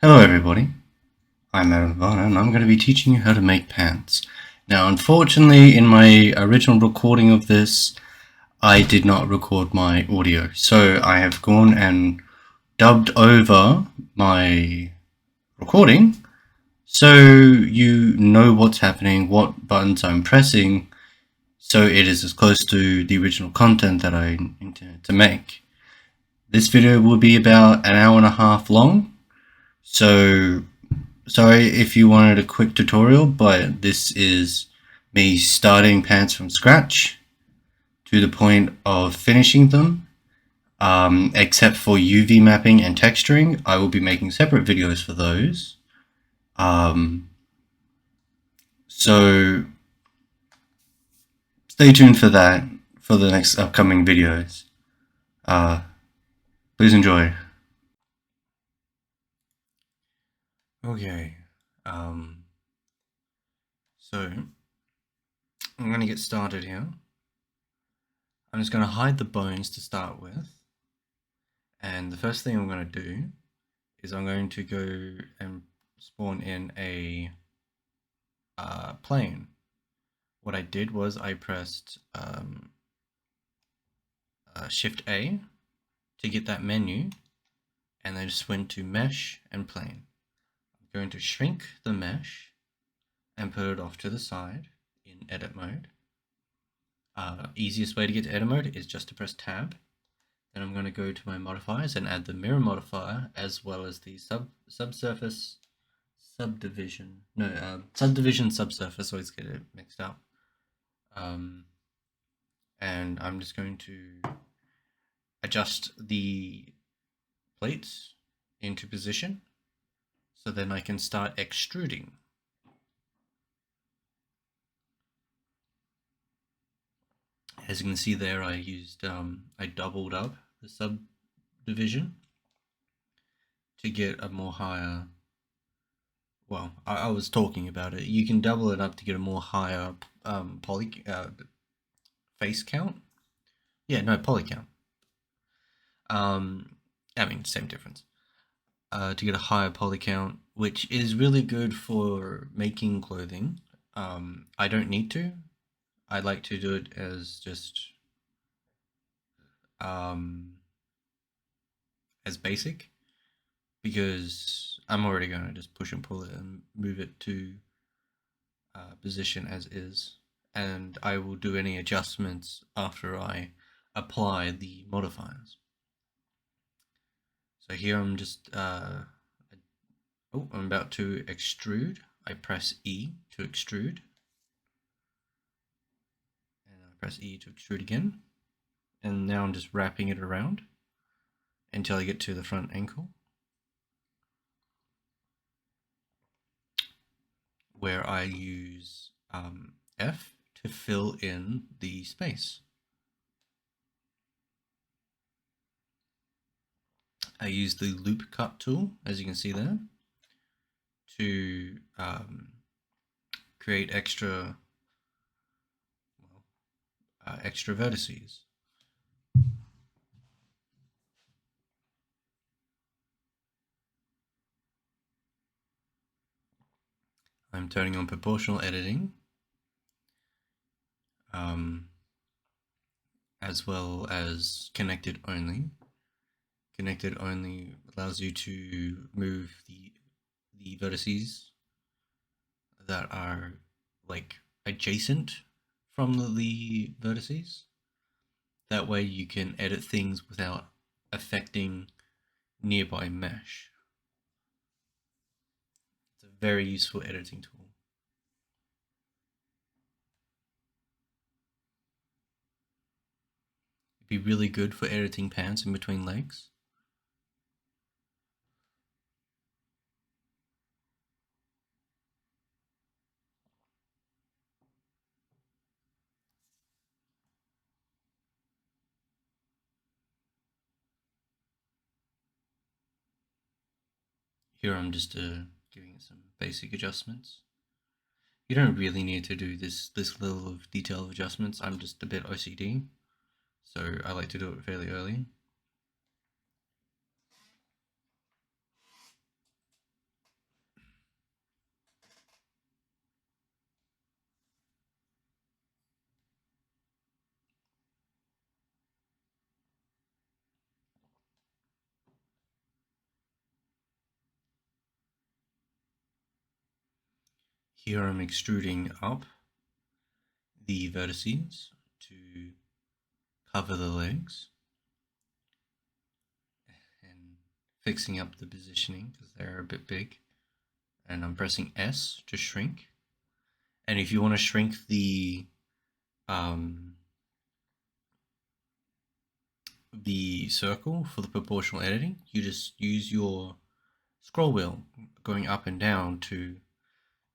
Hello everybody, I'm Adam and I'm going to be teaching you how to make pants. Now unfortunately in my original recording of this, I did not record my audio, so I have gone and dubbed over my recording so you know what's happening, what buttons I'm pressing, so it is as close to the original content that I intended to make. This video will be about an hour and a half long, so sorry if you wanted a quick tutorial, but this is me starting pants from scratch to the point of finishing them. Except for UV mapping and texturing, I will be making separate videos for those. So stay tuned for that for the next upcoming videos. Please enjoy. Okay, so I'm going to get started here. I'm just going to hide the bones to start with. And the first thing I'm going to do is I'm going to go and spawn in a plane. What I did was I pressed Shift A to get that menu, and then just went to Mesh and Plane. I'm going to shrink the mesh and put it off to the side in edit mode. Easiest way to get to edit mode is just to press Tab. Then I'm going to go to my modifiers and add the mirror modifier as well as the subsurface subdivision. No, subdivision subsurface, always get it mixed up. And I'm just going to adjust the plates into position so then I can start extruding. As you can see there, I used I doubled up the subdivision to get a more higher. Well, I was talking about it. You can double it up to get a more higher face count. Yeah, no, poly count. I mean, same difference. To get a higher poly count, which is really good for making clothing. I don't need to. I like to do it as just as basic, because I'm already going to just push and pull it and move it to position as is, and I will do any adjustments after I apply the modifiers. So here I'm just I'm about to extrude. I press E to extrude, and I press E to extrude again, and now I'm just wrapping it around until I get to the front ankle, where I use F to fill in the space. I use the loop cut tool, as you can see there, to create extra vertices. I'm turning on proportional editing, as well as connected only. Connected only allows you to move the vertices that are like adjacent from the vertices. That way you can edit things without affecting nearby mesh. It's a very useful editing tool. It'd be really good for editing pants in between legs. Here I'm just giving it some basic adjustments. You don't really need to do this level of detail of adjustments. I'm just a bit OCD, so I like to do it fairly early. Here I'm extruding up the vertices to cover the legs and fixing up the positioning because they're a bit big. And I'm pressing S to shrink. And if you want to shrink the circle for the proportional editing, you just use your scroll wheel going up and down to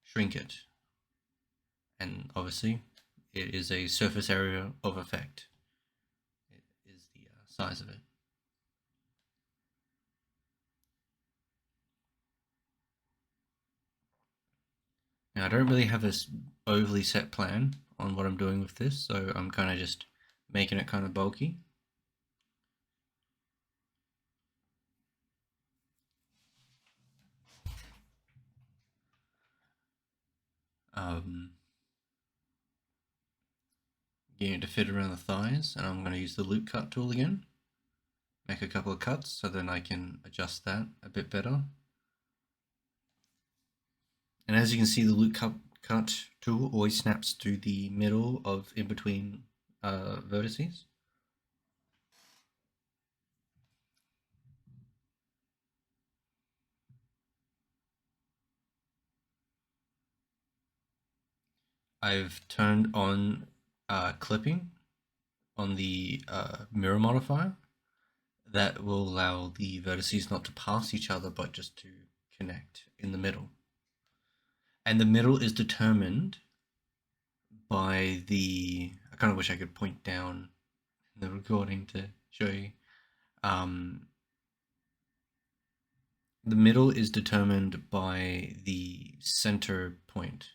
shrink it. And obviously, it is a surface area of effect. It is the size of it. Now, I don't really have this overly set plan on what I'm doing with this, so I'm kind of just making it kind of bulky. Getting it to fit around the thighs, and I'm going to use the loop cut tool again. Make a couple of cuts so then I can adjust that a bit better. And as you can see, the loop cut tool always snaps to the middle of in between vertices. I've turned on clipping on the mirror modifier. That will allow the vertices not to pass each other, but just to connect in the middle. And the middle is determined by the, I kind of wish I could point down in the recording to show you. The middle is determined by the center point,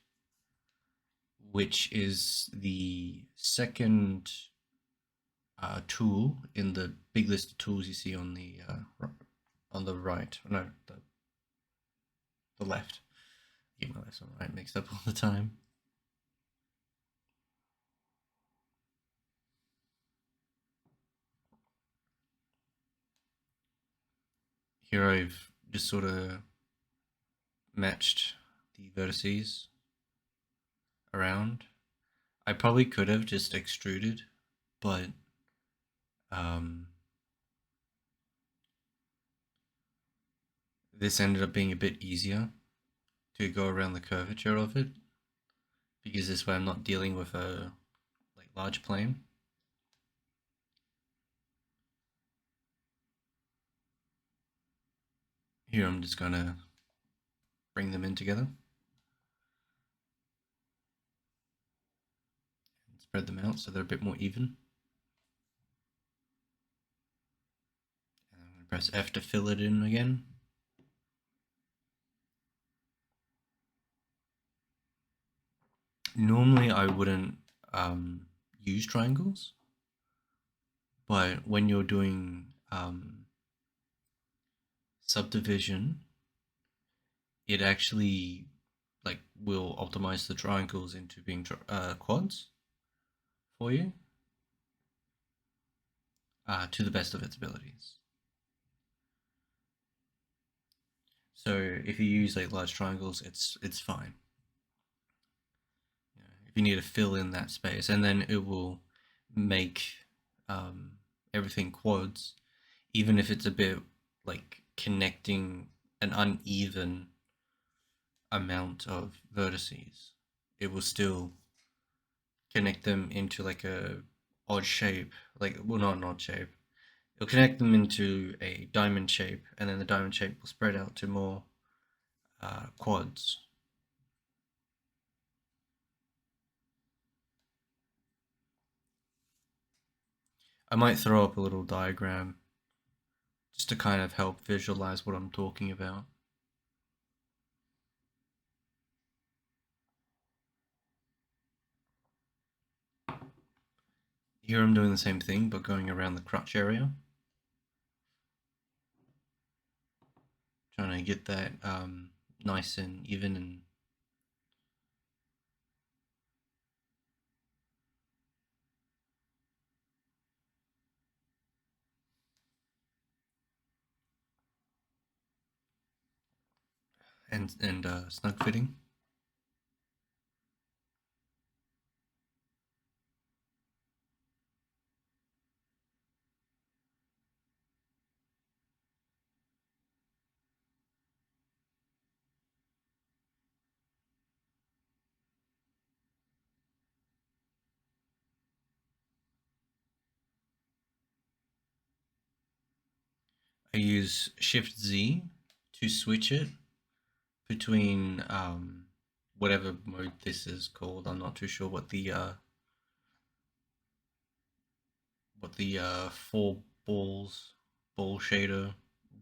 which is the second tool in the big list of tools you see on the right. No, the left. I get my left and right mixed up all the time. Here I've just sort of matched the vertices around. I probably could have just extruded, but this ended up being a bit easier to go around the curvature of it, because this way I'm not dealing with a large plane. Here I'm just gonna bring them in together and spread them out so they're a bit more even. And I'm gonna press F to fill it in again. Normally I wouldn't use triangles, but when you're doing subdivision, it actually will optimize the triangles into being quads for you to the best of its abilities. So if you use large triangles, it's fine. If you need to fill in that space, and then it will make everything quads, even if it's a bit connecting an uneven amount of vertices, it will still connect them into a odd shape, well, not an odd shape. It'll connect them into a diamond shape, and then the diamond shape will spread out to more quads. I might throw up a little diagram just to kind of help visualize what I'm talking about. Here I'm doing the same thing, but going around the crotch area. Trying to get that nice and even and snug fitting. I use Shift Z to switch it between whatever mode this is called. I'm not too sure what the four ball shader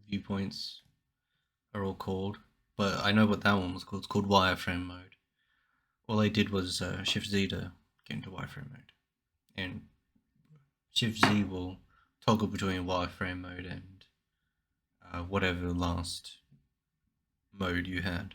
viewpoints are all called, but I know what that one was called. It's called wireframe mode. All I did was Shift Z to get into wireframe mode, and Shift Z will toggle between wireframe mode and whatever last mode you had.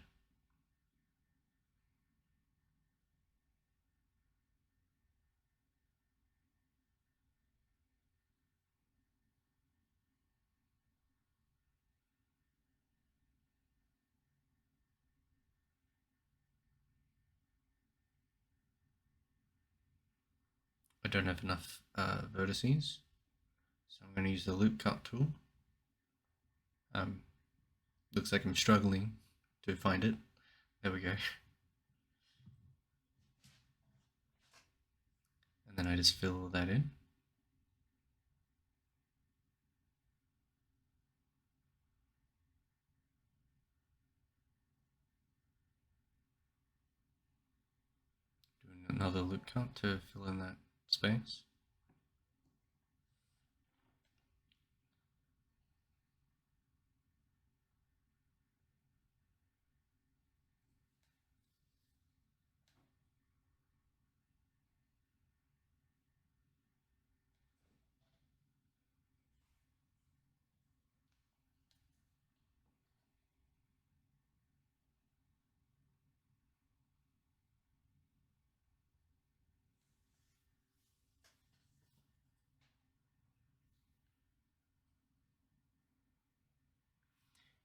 I don't have enough vertices, so I'm going to use the loop cut tool. Looks like I'm struggling to find it. There we go. And then I just fill that in. Doing another loop cut to fill in that space.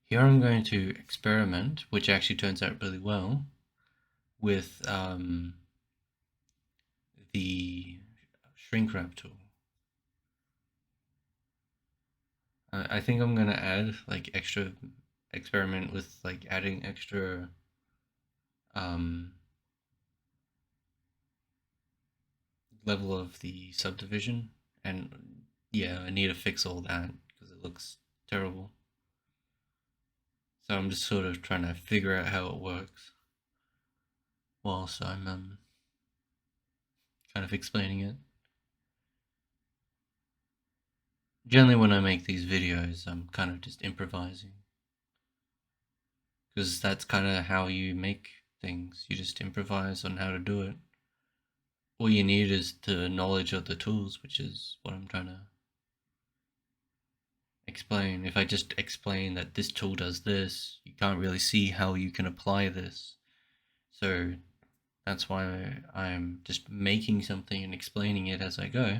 Here I'm going to experiment, which actually turns out really well, with the shrink wrap tool. I think I'm gonna add like extra experiment with like adding extra level of the subdivision, and yeah, I need to fix all that because it looks terrible. So I'm just sort of trying to figure out how it works whilst I'm kind of explaining it. Generally when I make these videos, I'm kind of just improvising, because that's kind of how you make things. You just improvise on how to do it. All you need is the knowledge of the tools, which is what I'm trying to explain. If I just explain that this tool does this, you can't really see how you can apply this. So that's why I'm just making something and explaining it as I go.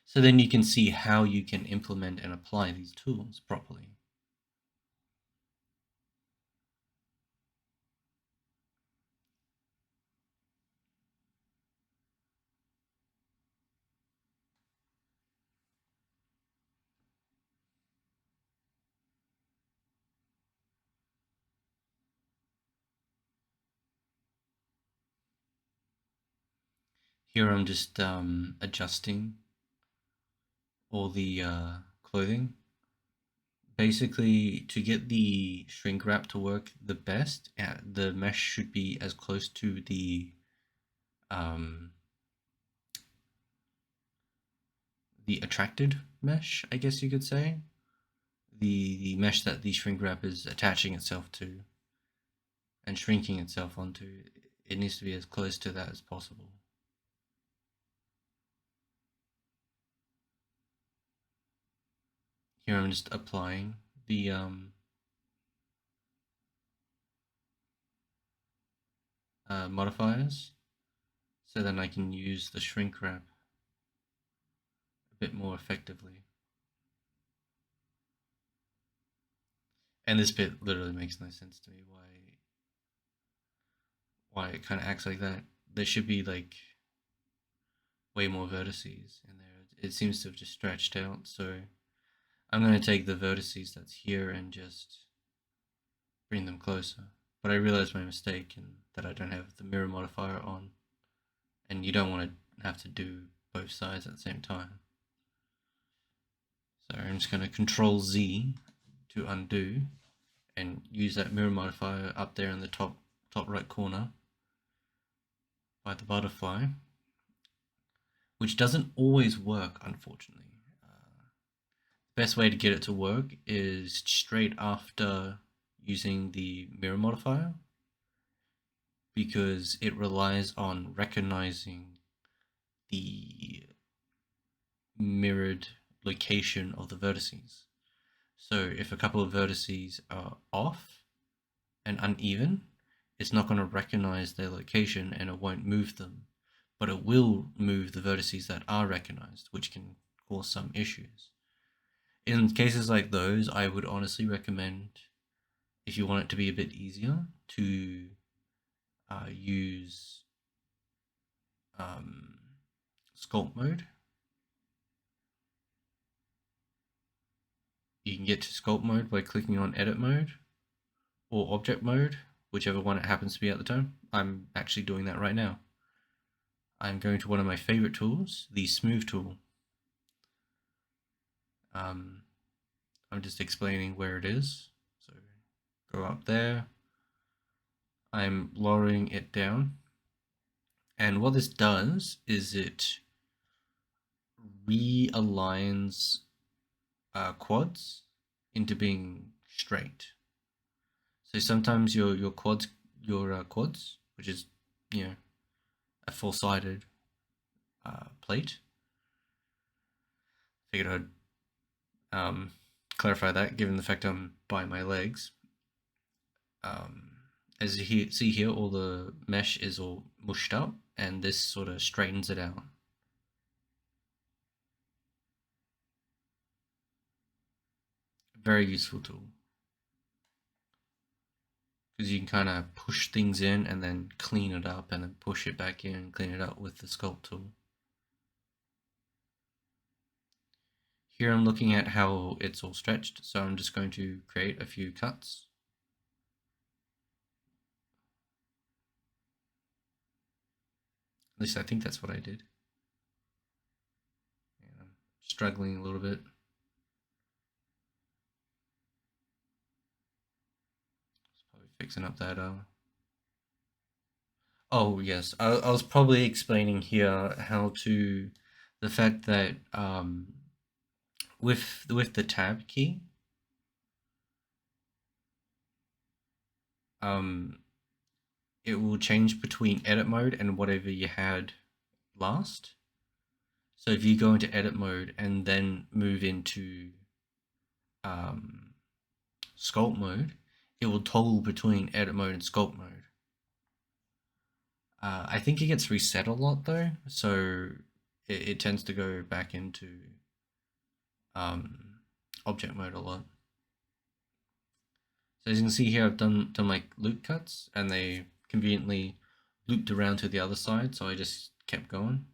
So then you can see how you can implement and apply these tools properly. Here I'm just adjusting all the clothing. Basically, to get the shrink wrap to work the best, the mesh should be as close to um, the attracted mesh, I guess you could say. The mesh that the shrink wrap is attaching itself to and shrinking itself onto, it needs to be as close to that as possible. Here I'm just applying the modifiers, so then I can use the shrink wrap a bit more effectively. And this bit literally makes no sense to me, why it kind of acts like that. There should be like way more vertices in there. It seems to have just stretched out, so I'm going to take the vertices that's here and just bring them closer. But I realized my mistake and that I don't have the mirror modifier on, and you don't want to have to do both sides at the same time. So I'm just going to Control Z to undo and use that mirror modifier up there in the top right corner by the butterfly, which doesn't always work, unfortunately. The best way to get it to work is straight after using the mirror modifier, because it relies on recognizing the mirrored location of the vertices. So if a couple of vertices are off and uneven, it's not going to recognize their location and it won't move them, but it will move the vertices that are recognized, which can cause some issues. In cases like those, I would honestly recommend, if you want it to be a bit easier, to use sculpt mode. You can get to sculpt mode by clicking on edit mode or object mode, whichever one it happens to be at the time. I'm actually doing that right now. I'm going to one of my favorite tools, the smooth tool. I'm just explaining where it is. So go up there. I'm lowering it down. And what this does is it realigns quads into being straight. So sometimes your quads, which is, you know, a four-sided plate. Figured I'd clarify that, given the fact I'm by my legs. As you see here, all the mesh is all mushed up, and this sort of straightens it out. Very useful tool, because you can kind of push things in and then clean it up, and then push it back in and clean it up with the sculpt tool. Here I'm looking at how it's all stretched, so I'm just going to create a few cuts. At least I think that's what I did. And I'm struggling a little bit. Just probably fixing up that. Oh yes, I was probably explaining here how to the fact that with the tab key, it will change between edit mode and whatever you had last. So if you go into edit mode and then move into sculpt mode, it will toggle between edit mode and sculpt mode. I think it gets reset a lot though, so it tends to go back into object mode a lot. So as you can see here, I've done like loop cuts, and they conveniently looped around to the other side, so I just kept going.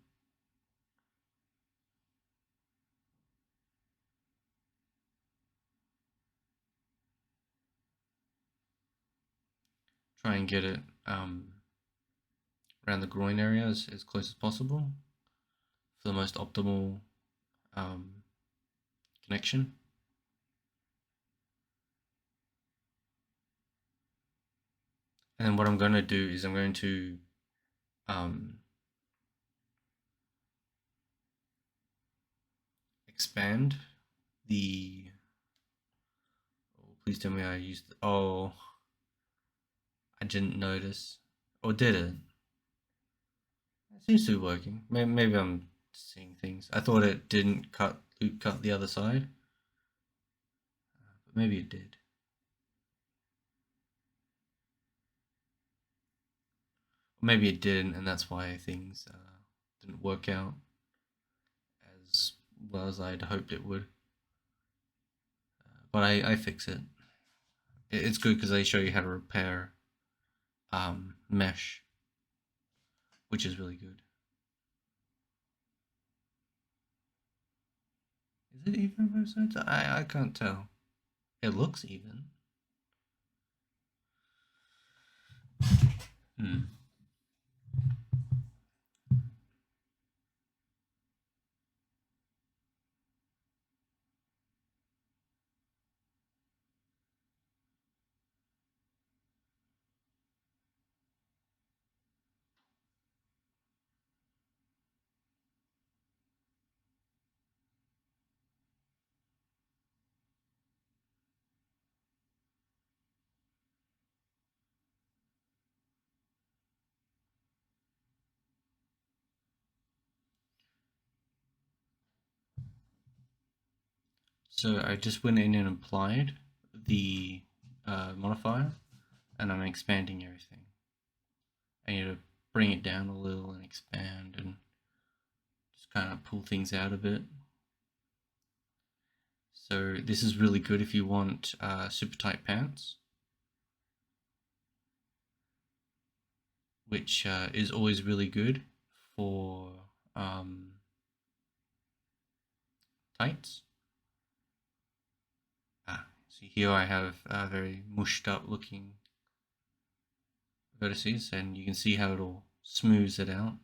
Try and get it around the groin area as close as possible for the most optimal connection. And then what I'm going to do is I'm going to expand the. Oh, please tell me I used. Oh, I didn't notice. Or did it? It seems to be working. Maybe I'm seeing things. I thought it didn't cut the other side, but maybe it did. Or maybe it didn't, and that's why things didn't work out as well as I'd hoped it would. But I fix it. It's good because they show you how to repair mesh, which is really good. Is it even both sides? I can't tell. It looks even. So I just went in and applied the modifier, and I'm expanding everything. I need to bring it down a little and expand and just kind of pull things out a bit. So this is really good if you want super tight pants, which is always really good for tights. So here I have very mushed up looking vertices, and you can see how it all smooths it out.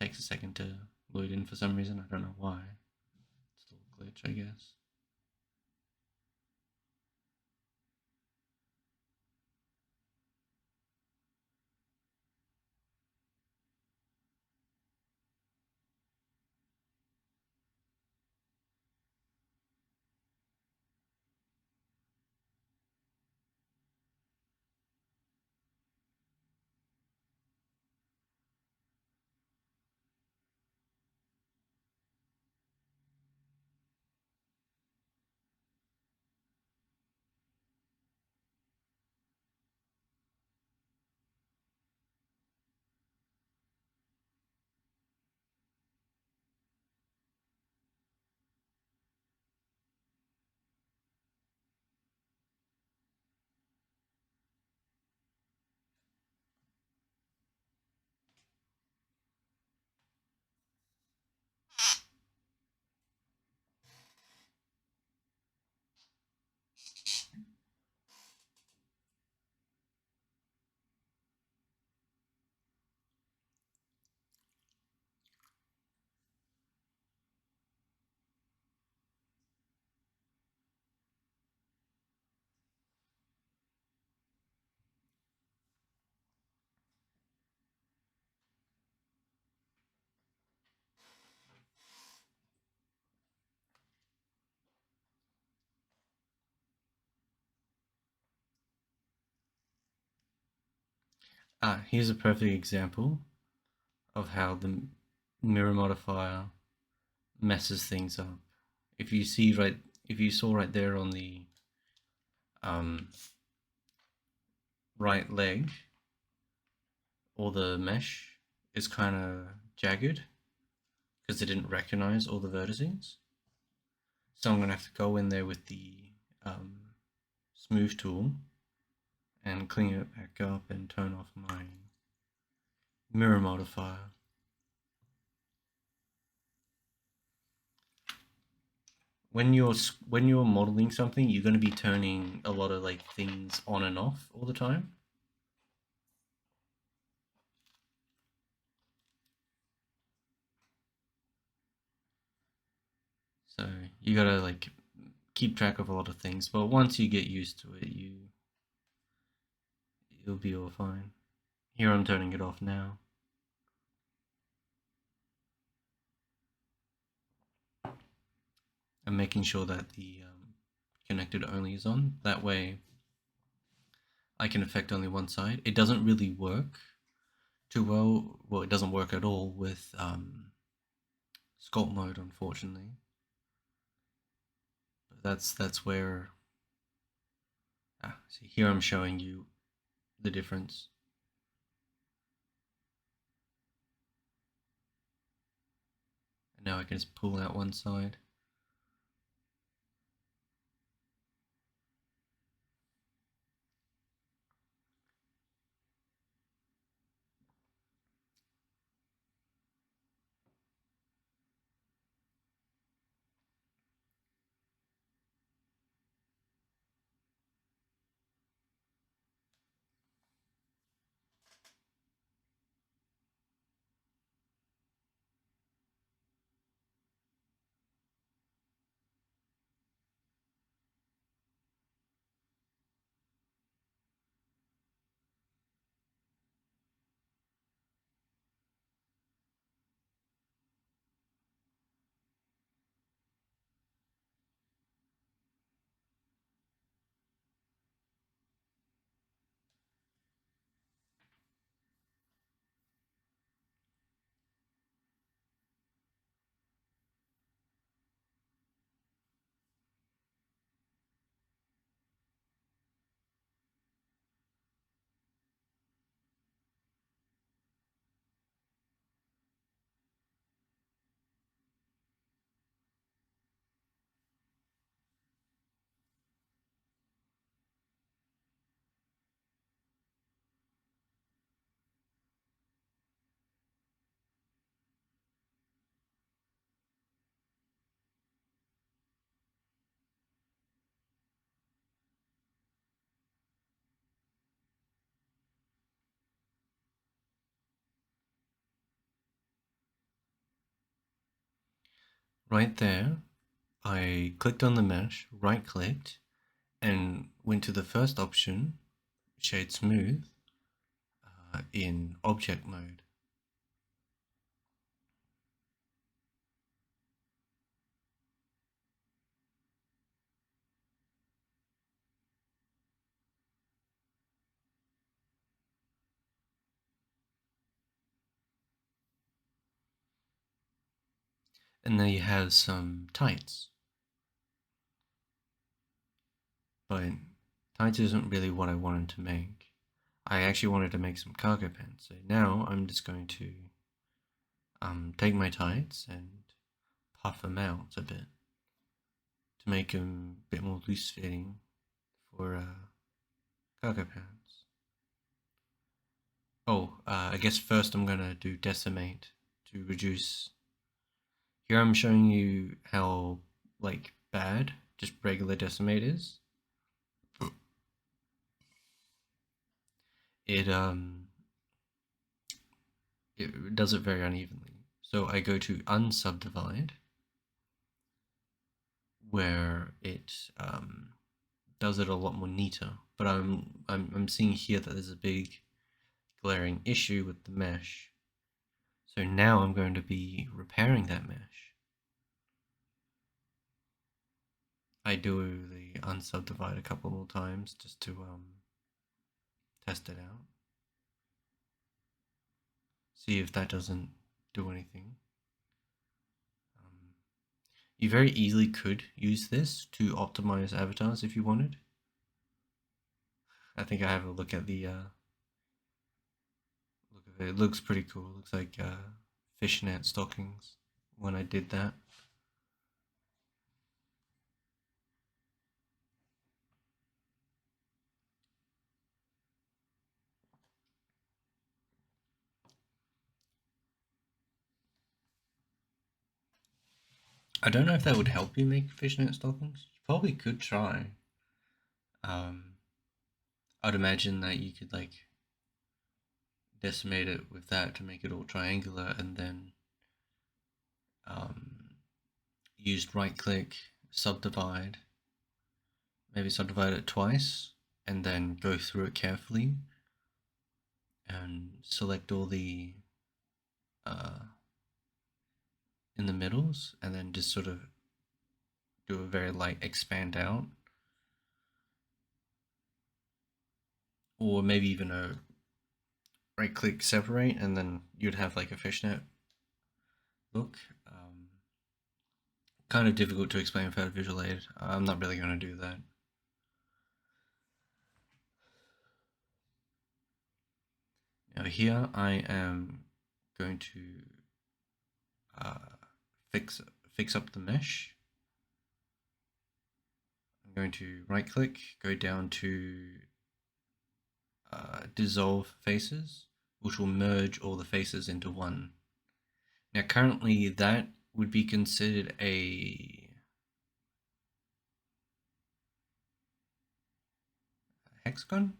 Takes a second to load in for some reason, I don't know why. It's a little glitch, I guess. Here's a perfect example of how the mirror modifier messes things up. If you saw right there on the right leg, all the mesh is kind of jagged because it didn't recognize all the vertices. So I'm going to have to go in there with the smooth tool and clean it back up and turn off my mirror modifier. When you're modeling something, you're going to be turning a lot of like things on and off all the time. So you gotta like keep track of a lot of things, but once you get used to it, you'll be all fine. Here I'm turning it off now. I'm making sure that the connected only is on. That way I can affect only one side. It doesn't really work too well. Well, it doesn't work at all with sculpt mode, unfortunately. But that's where. See, here I'm showing you the difference. And now I can just pull out one side. right there, I clicked on the mesh, right clicked, and went to the first option, shade smooth, in object mode. And there you have some tights. But tights isn't really what I wanted to make. I actually wanted to make some cargo pants. So now I'm just going to take my tights and puff them out a bit to make them a bit more loose fitting for cargo pants. Oh, I guess first I'm gonna do decimate to reduce. Here I'm showing you how like bad just regular decimate is. It it does it very unevenly. So I go to unsubdivide, where it does it a lot more neater. But I'm seeing here that there's a big glaring issue with the mesh. So now I'm going to be repairing that mesh. I do the unsubdivide a couple more times just to test it out. See if that doesn't do anything. You very easily could use this to optimize avatars if you wanted. I think I have a look at the look of it. It looks pretty cool. It looks like fishnet stockings when I did that. I don't know if that would help you make fishnet stockings. You probably could try. I'd imagine that you could like decimate it with that to make it all triangular, and then used right click, subdivide, maybe subdivide it twice, and then go through it carefully and select all the in the middles, and then just sort of do a very light expand out, or maybe even a right click separate, and then you'd have like a fishnet look. Kind of difficult to explain without a visual aid. I'm not really going to do that. Now here I am going to fix up the mesh. I'm going to right click, go down to dissolve faces, which will merge all the faces into one. Now currently that would be considered a hexagon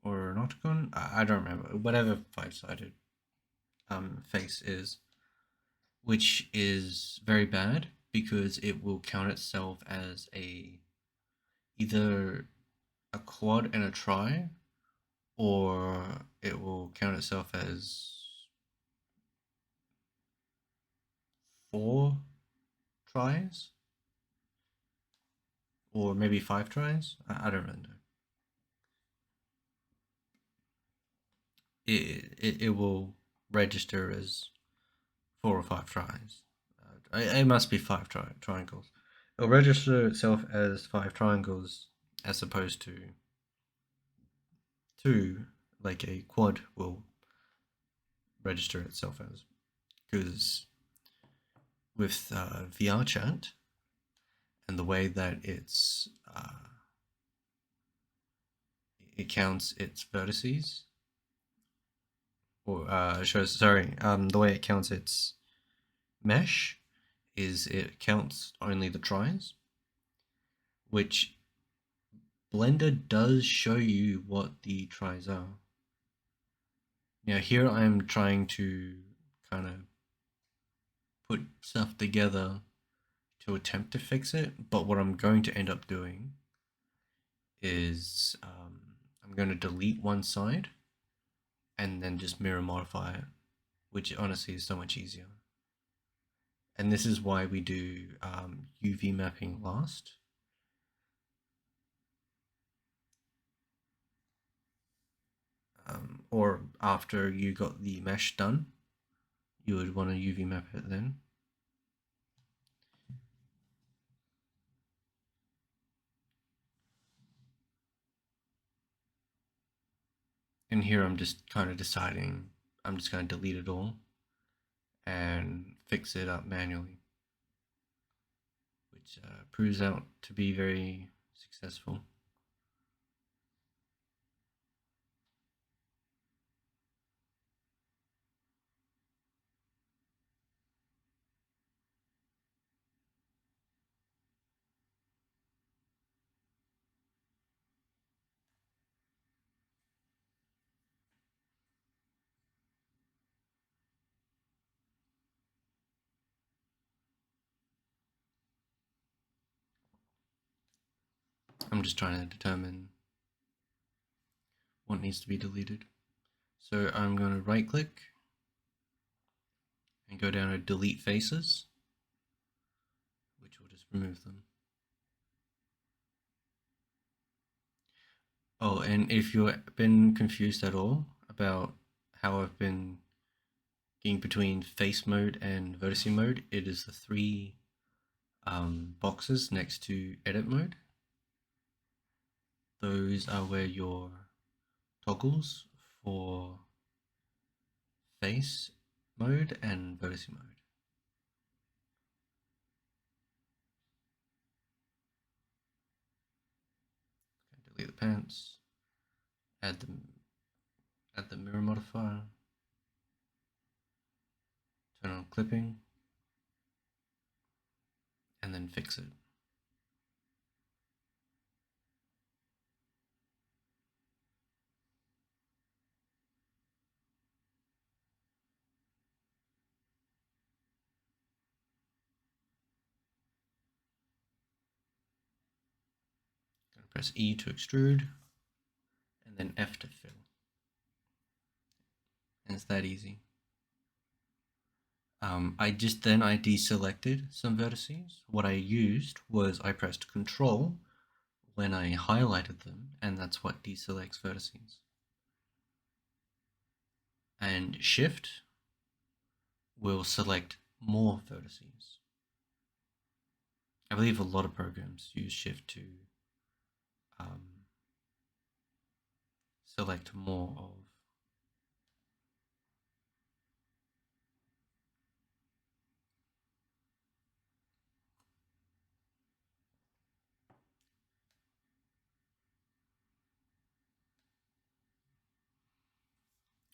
or an octagon. I don't remember. Whatever five-sided face is, which is very bad because it will count itself as either a quad and a tri, or it will count itself as 4 tries, or maybe 5 tries. I don't really know. It will register as 4 or 5 tries. It must be 5 triangles. It'll register itself as 5 triangles as opposed to 2, like a quad will register itself as. Because with VRChat and the way that it counts its vertices, or the way it counts its mesh is it counts only the tries, which Blender does show you what the tries are. Now here I'm trying to kind of put stuff together to attempt to fix it, but what I'm going to end up doing is I'm going to delete one side and then just mirror modify it, which honestly is so much easier. And this is why we do UV mapping last. Or after you got the mesh done, you would want to UV map it then. And here I'm just kind of deciding, I'm just going to delete it all and fix it up manually, which proves out to be very successful. I'm just trying to determine what needs to be deleted. So I'm going to right click and go down to delete faces, which will just remove them. Oh, and if you've been confused at all about how I've been getting between face mode and vertex mode, it is the three boxes next to edit mode. Those are where your toggles for face mode and vertex mode. Delete the pants, add the mirror modifier, turn on clipping, and then fix it. Gonna press E to extrude, and then F to fill. And it's that easy. I deselected some vertices. What I used was I pressed Control when I highlighted them, and that's what deselects vertices. And Shift will select more vertices. I believe a lot of programs use Shift to select more of.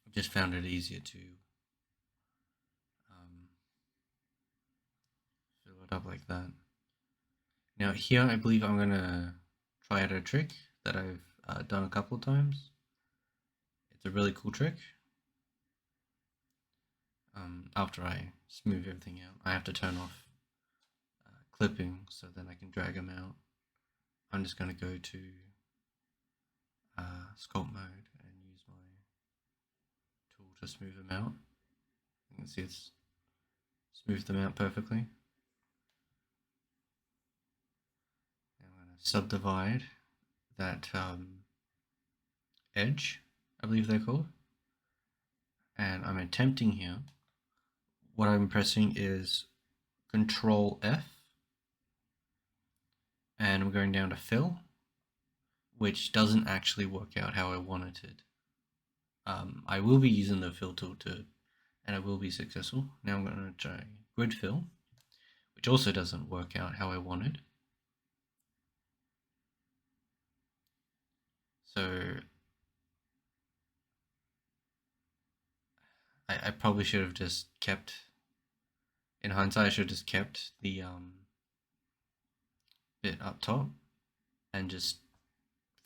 I just found it easier to fill it up like that. Now here I believe I'm going to try out a trick that I've done a couple of times. It's a really cool trick. After I smooth everything out, I have to turn off clipping so then I can drag them out. I'm just going to go to sculpt mode and use my tool to smooth them out. You can see it's smoothed them out perfectly. Now I'm going to subdivide that edge, I believe they're called, and I'm attempting here. What I'm pressing is Control F, and I'm going down to fill, which doesn't actually work out how I wanted it. I will be using the fill tool and I will be successful. Now I'm going to try grid fill, which also doesn't work out how I wanted. So I probably should have just kept, in hindsight, I should have just kept the bit up top and just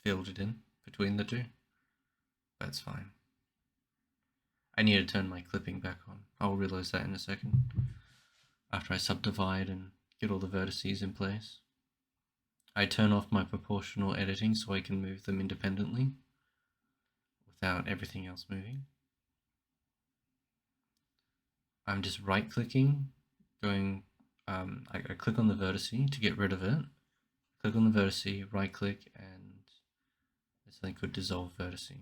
filled it in between the two. That's fine. I need to turn my clipping back on. I'll realize that in a second after I subdivide and get all the vertices in place. I turn off my proportional editing so I can move them independently without everything else moving. I'm just right clicking, going, I click on the vertice to get rid of it. Click on the vertice, right click, and there's something called dissolve vertice.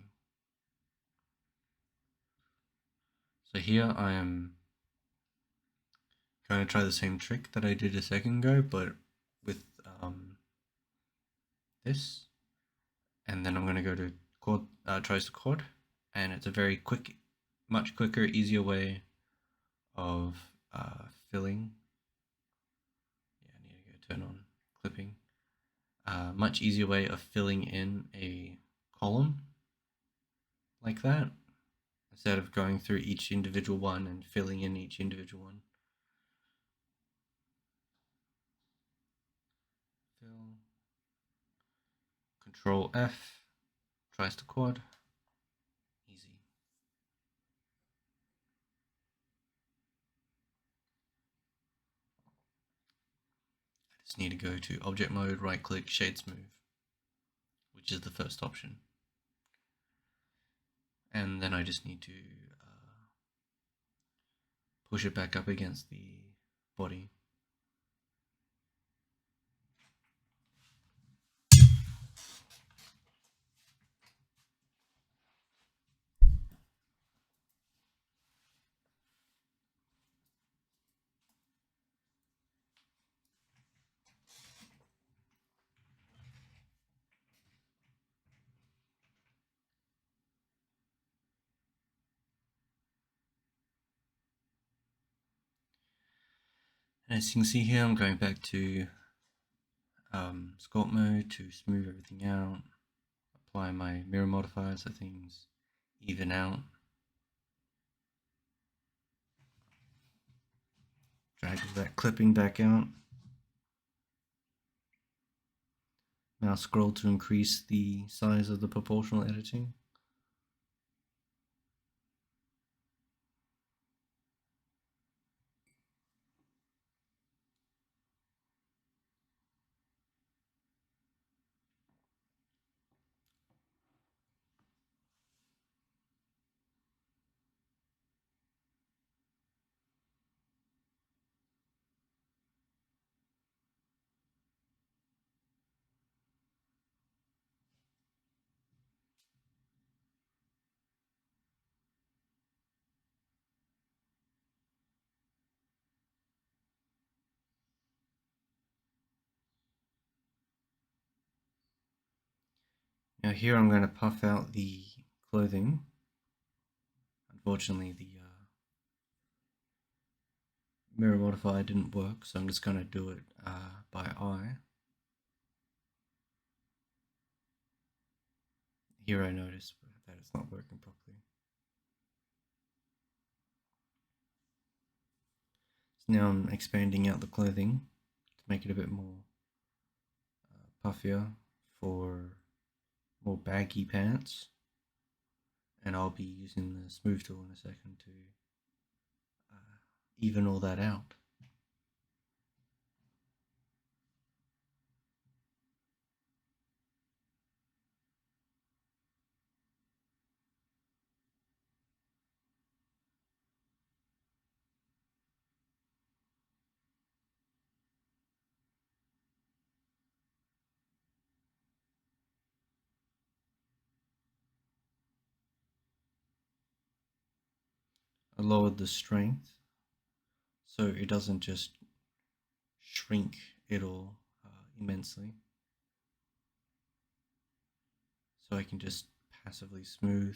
So here I am going to try the same trick that I did a second ago, but with this. And then I'm going to go to quad, trace to quad, and it's a very quick, much quicker, easier way of filling. Yeah, I need to go turn on clipping. Much easier way of filling in a column like that, instead of going through each individual one and filling in each individual one. Fill. Control F, tries to quad. Easy. I just need to go to object mode, right click, shade smooth, which is the first option. And then I just need to push it back up against the body. And as you can see here, I'm going back to sculpt mode to smooth everything out, apply my mirror modifiers so things even out, drag that clipping back out, now scroll to increase the size of the proportional editing. Now here I'm going to puff out the clothing. Unfortunately the mirror modifier didn't work, so I'm just going to do it by eye. Here I notice that it's not working properly. So now I'm expanding out the clothing to make it a bit more puffier for more baggy pants, and I'll be using the smooth tool in a second to even all that out. I lowered the strength so it doesn't just shrink it all immensely, so I can just passively smooth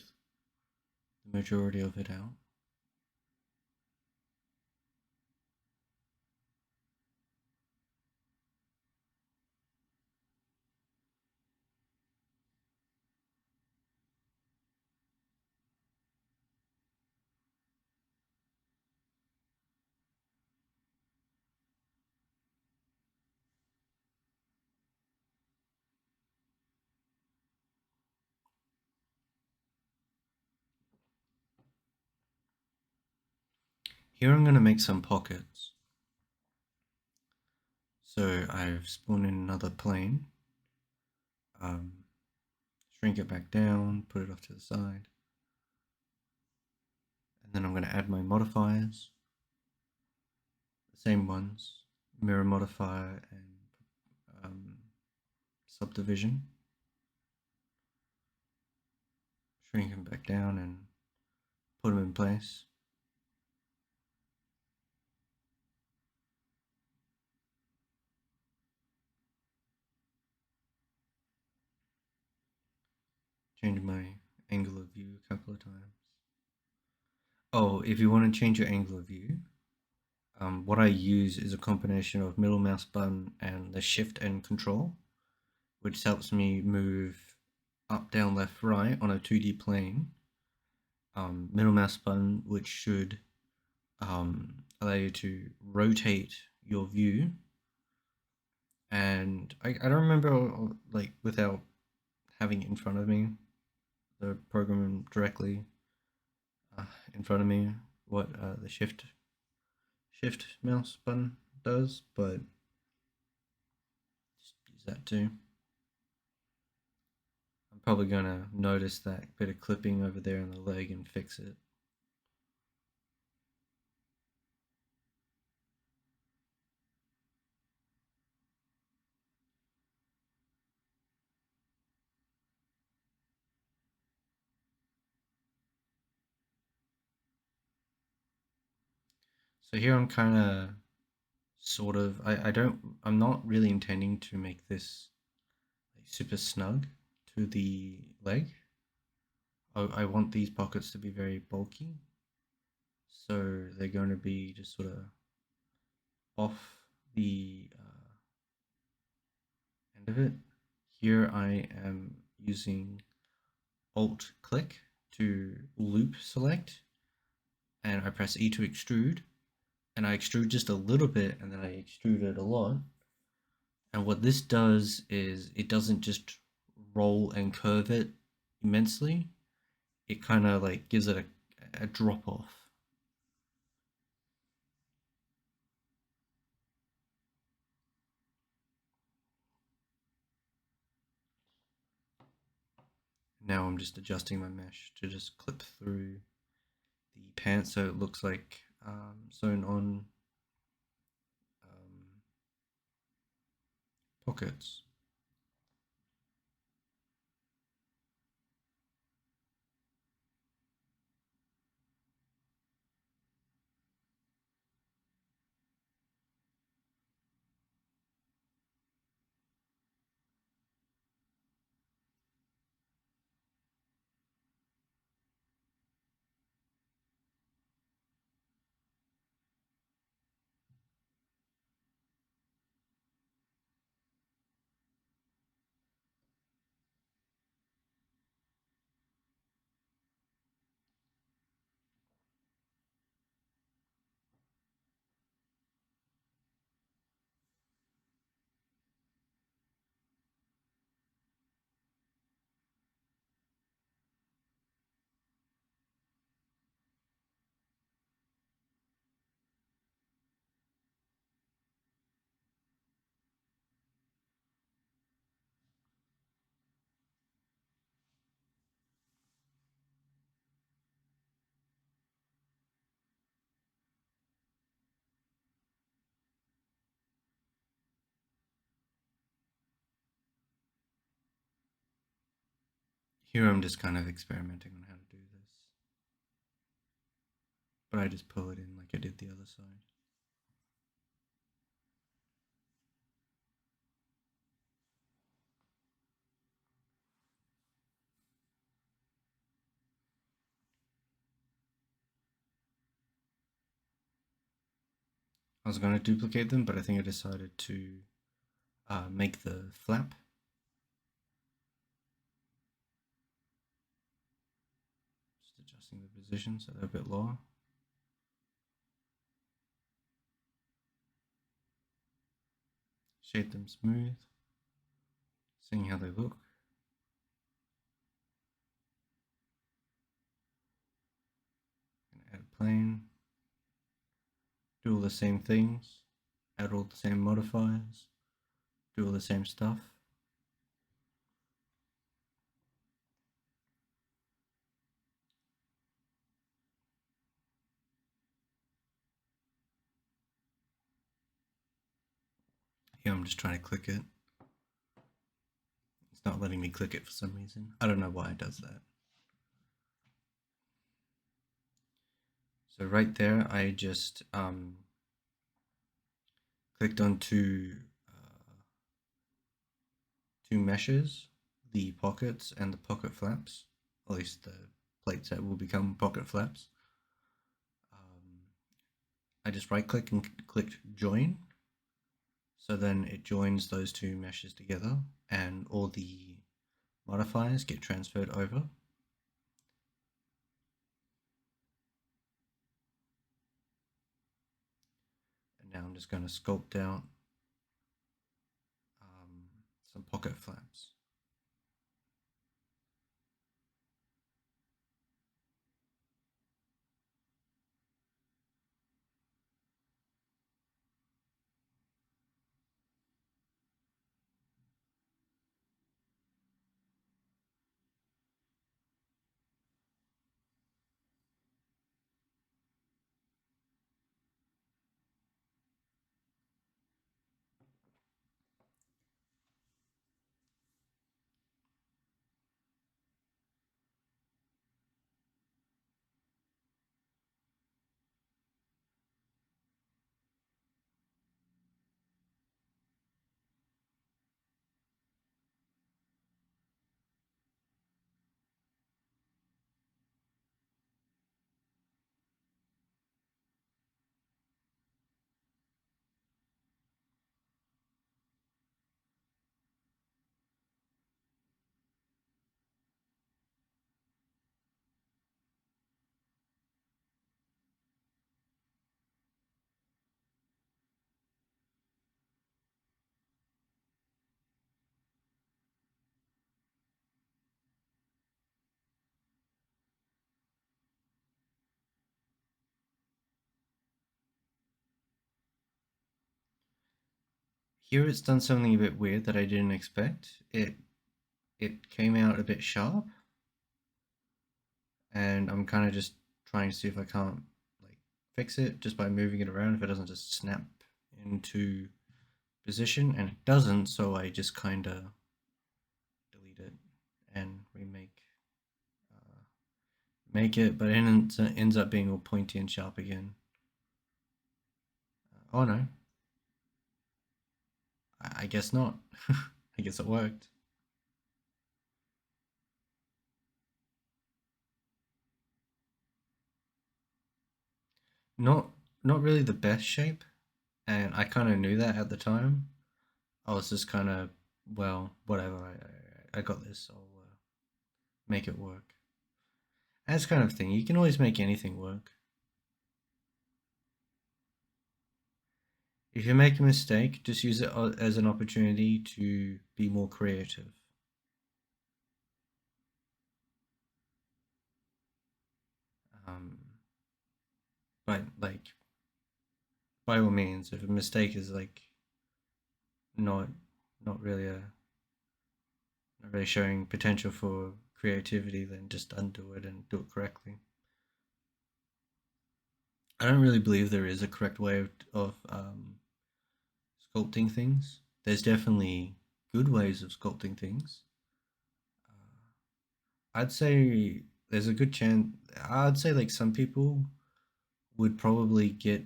the majority of it out. Here I'm going to make some pockets. So I've spawned in another plane, shrink it back down, put it off to the side, and then I'm going to add my modifiers, the same ones, mirror modifier and subdivision. Shrink them back down and put them in place. Change my angle of view a couple of times. Oh, if you want to change your angle of view, what I use is a combination of middle mouse button and the shift and control, which helps me move up, down, left, right on a 2D plane. Middle mouse button, which should allow you to rotate your view. And I don't remember, like, without having it in front of me, the program directly in front of me, what the shift mouse button does, but just use that too. I'm probably going to notice that bit of clipping over there in the leg and fix it. So here I'm kind of sort of, I'm not really intending to make this like super snug to the leg. I want these pockets to be very bulky. So they're going to be just sort of off the end of it. Here I am using Alt click to loop select, and I press E to extrude, and I extrude just a little bit and then I extrude it a lot. And what this does is it doesn't just roll and curve it immensely, it kind of like gives it a drop off. Now I'm just adjusting my mesh to just clip through the pants so it looks like sewn on pockets. Here I'm just kind of experimenting on how to do this, but I just pull it in like I did the other side. I was going to duplicate them, but I think I decided to make the flap. Just adjusting the position so they're a bit lower. Shape them smooth, seeing how they look. Gonna add a plane, do all the same things, add all the same modifiers, do all the same stuff. Here I'm just trying to click it. It's not letting me click it for some reason. I don't know why it does that. So right there, I just clicked on two meshes, the pockets and the pocket flaps, at least the plates that will become pocket flaps. I just right click and clicked join. So then it joins those two meshes together and all the modifiers get transferred over. And now I'm just going to sculpt out some pocket flaps. Here it's done something a bit weird that I didn't expect. It came out a bit sharp, and I'm kind of just trying to see if I can't like fix it just by moving it around, if it doesn't just snap into position, and it doesn't, so I just kind of delete it and remake make it, but it ends up being all pointy and sharp again. Oh no, I guess not. I guess it worked. Not not really the best shape, and I kind of knew that at the time. I was just kind of, well, whatever. I got this. I'll make it work. That's kind of thing. You can always make anything work. If you make a mistake, just use it as an opportunity to be more creative. Um, but like, by all means, if a mistake is like not not really a not really showing potential for creativity, then just undo it and do it correctly. I don't really believe there is a correct way of sculpting things. There's definitely good ways of sculpting things. I'd say there's a good chance. I'd say like some people would probably get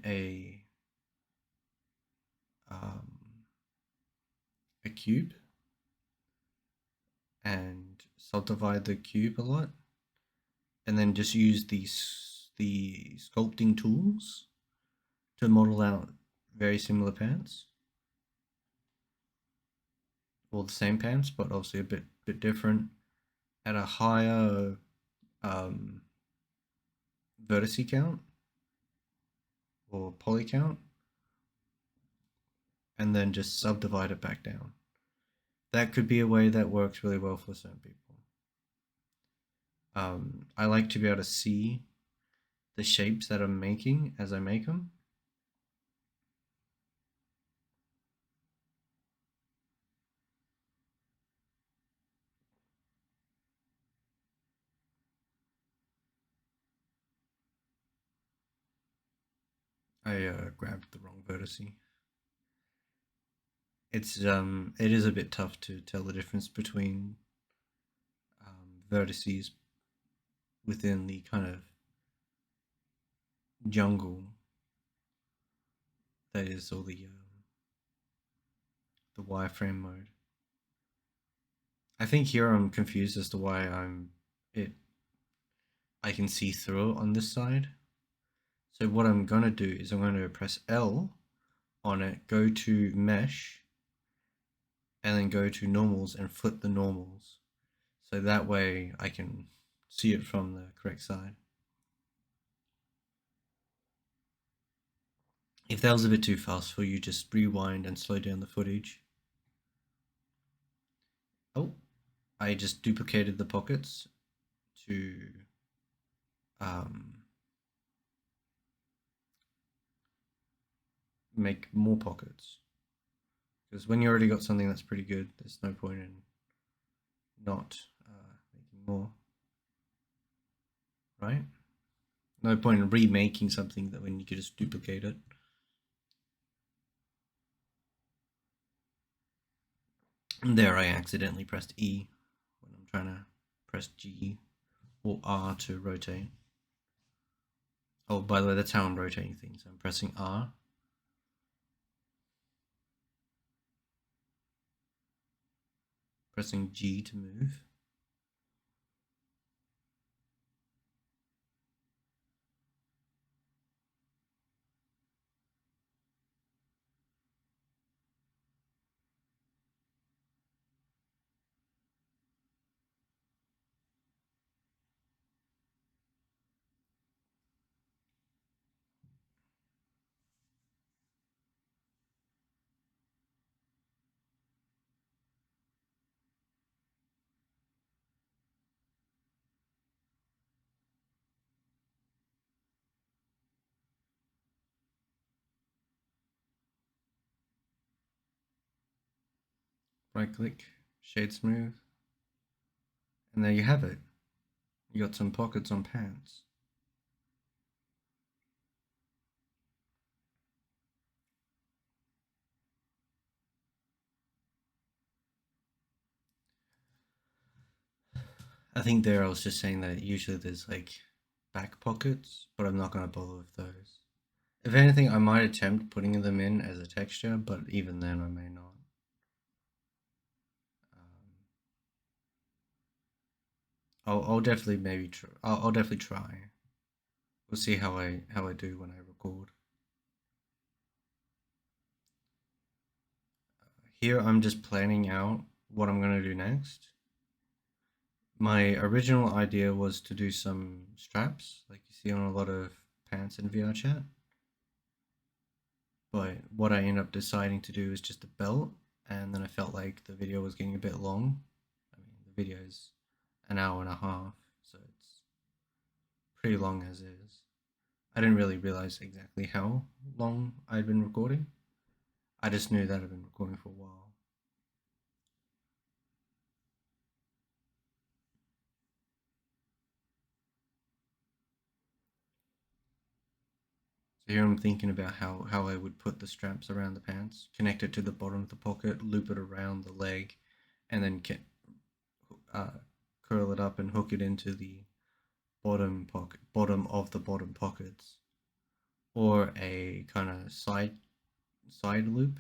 um, a cube and subdivide the cube a lot, and then just use the sculpting tools to model out very similar pants, or the same pants, but obviously a bit different at a higher um, vertice count or poly count, and then just subdivide it back down. That could be a way that works really well for certain people. I like to be able to see the shapes that I'm making as I make them. I grabbed the wrong vertice. It is a bit tough to tell the difference between vertices within the kind of jungle that is all the wireframe mode. I think here I'm confused as to why I can see through it on this side. So what I'm going to do is I'm going to press L on it, go to mesh, and then go to normals and flip the normals. So that way I can see it from the correct side. If that was a bit too fast for you, just rewind and slow down the footage. Oh, I just duplicated the pockets to make more pockets. Because when you already got something that's pretty good, there's no point in not making more. Right? No point in remaking something that when you could just duplicate it. And there I accidentally pressed E when I'm trying to press G or R to rotate. Oh, by the way, that's how I'm rotating things. I'm pressing R. Pressing G to move. Right click, shade smooth, and there you have it. You got some pockets on pants. I think there I was just saying that usually there's like back pockets, but I'm not going to bother with those. If anything, I might attempt putting them in as a texture, but even then I may not. I'll definitely maybe try. I'll definitely try. We'll see how I do when I record. Here I'm just planning out what I'm going to do next. My original idea was to do some straps, like you see on a lot of pants in VR chat. But what I ended up deciding to do is just a belt, and then I felt like the video was getting a bit long. I mean, the video is an hour and a half, so it's pretty long as is. I didn't really realize exactly how long I'd been recording. I just knew that I'd been recording for a while. So here I'm thinking about how I would put the straps around the pants, connect it to the bottom of the pocket, loop it around the leg, and then curl it up and hook it into the bottom of the bottom pockets, or a kind of side loop.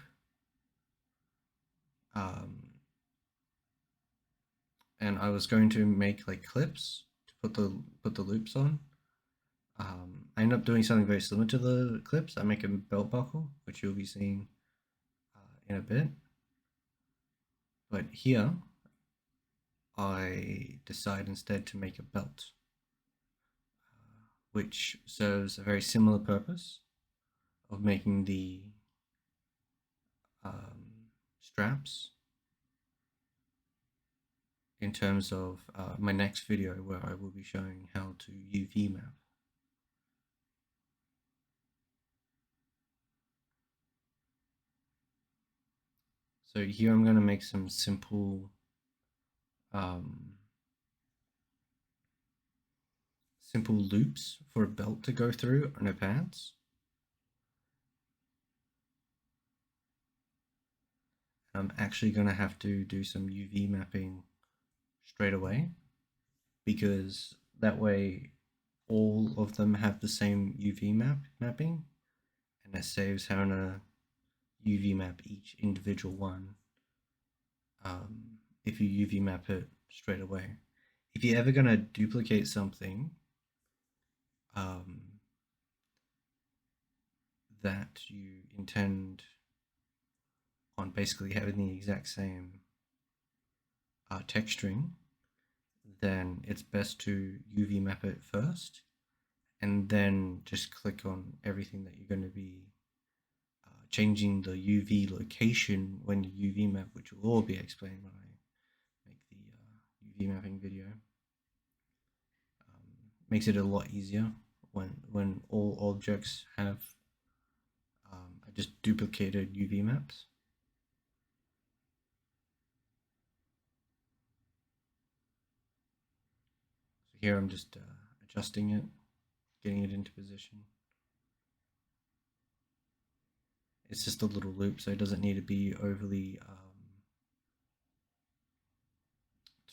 And I was going to make like clips to put the loops on. I end up doing something very similar to the clips. I make a belt buckle, which you'll be seeing in a bit. But here, I decide instead to make a belt, which serves a very similar purpose of making the straps in terms of my next video, where I will be showing how to UV map. So here I'm going to make some simple simple loops for a belt to go through on a pants. I'm actually going to have to do some UV mapping straight away, because that way all of them have the same UV mapping, and it saves having to UV map each individual one if you UV map it straight away. If you're ever going to duplicate something that you intend on basically having the exact same texturing, then it's best to UV map it first, and then just click on everything that you're going to be changing the UV location when you UV map, which will all be explained when I make the UV mapping video. Makes it a lot easier when all objects have just duplicated UV maps. So here I'm just adjusting it, getting it into position. It's just a little loop, so it doesn't need to be overly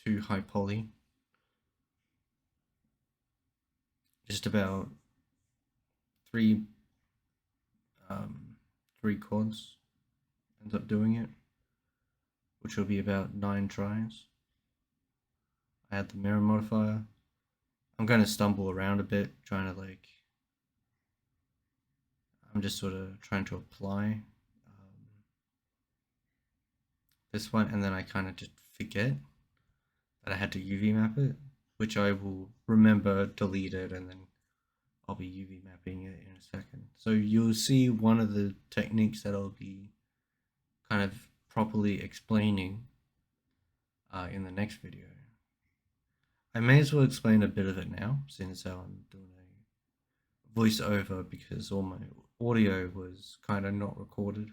too high poly. Just about three chords ends up doing it, which will be about 9 tries. I add the mirror modifier. I'm going to stumble around a bit, trying to I'm just sort of trying to apply this one, and then I kind of just forget that I had to UV map it, which I will remember, delete it, and then I'll be UV mapping it in a second. So you'll see one of the techniques that I'll be kind of properly explaining in the next video. I may as well explain a bit of it now, since I'm doing a voiceover, because all my audio was kind of not recorded.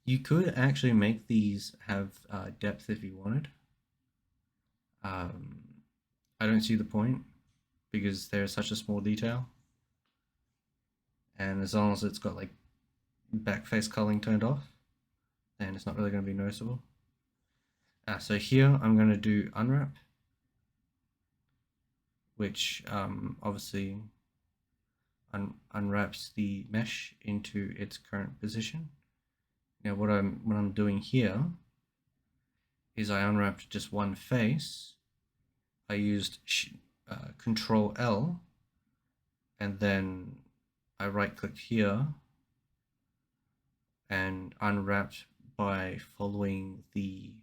You could actually make these have depth if you wanted. I don't see the point, because they're such a small detail, and as long as it's got like backface culling turned off, then it's not really going to be noticeable. So here I'm going to do unwrap, which obviously unwraps the mesh into its current position. Now what I'm doing here is I unwrapped just one face. I used Control L, and then I right clicked here and unwrapped by following the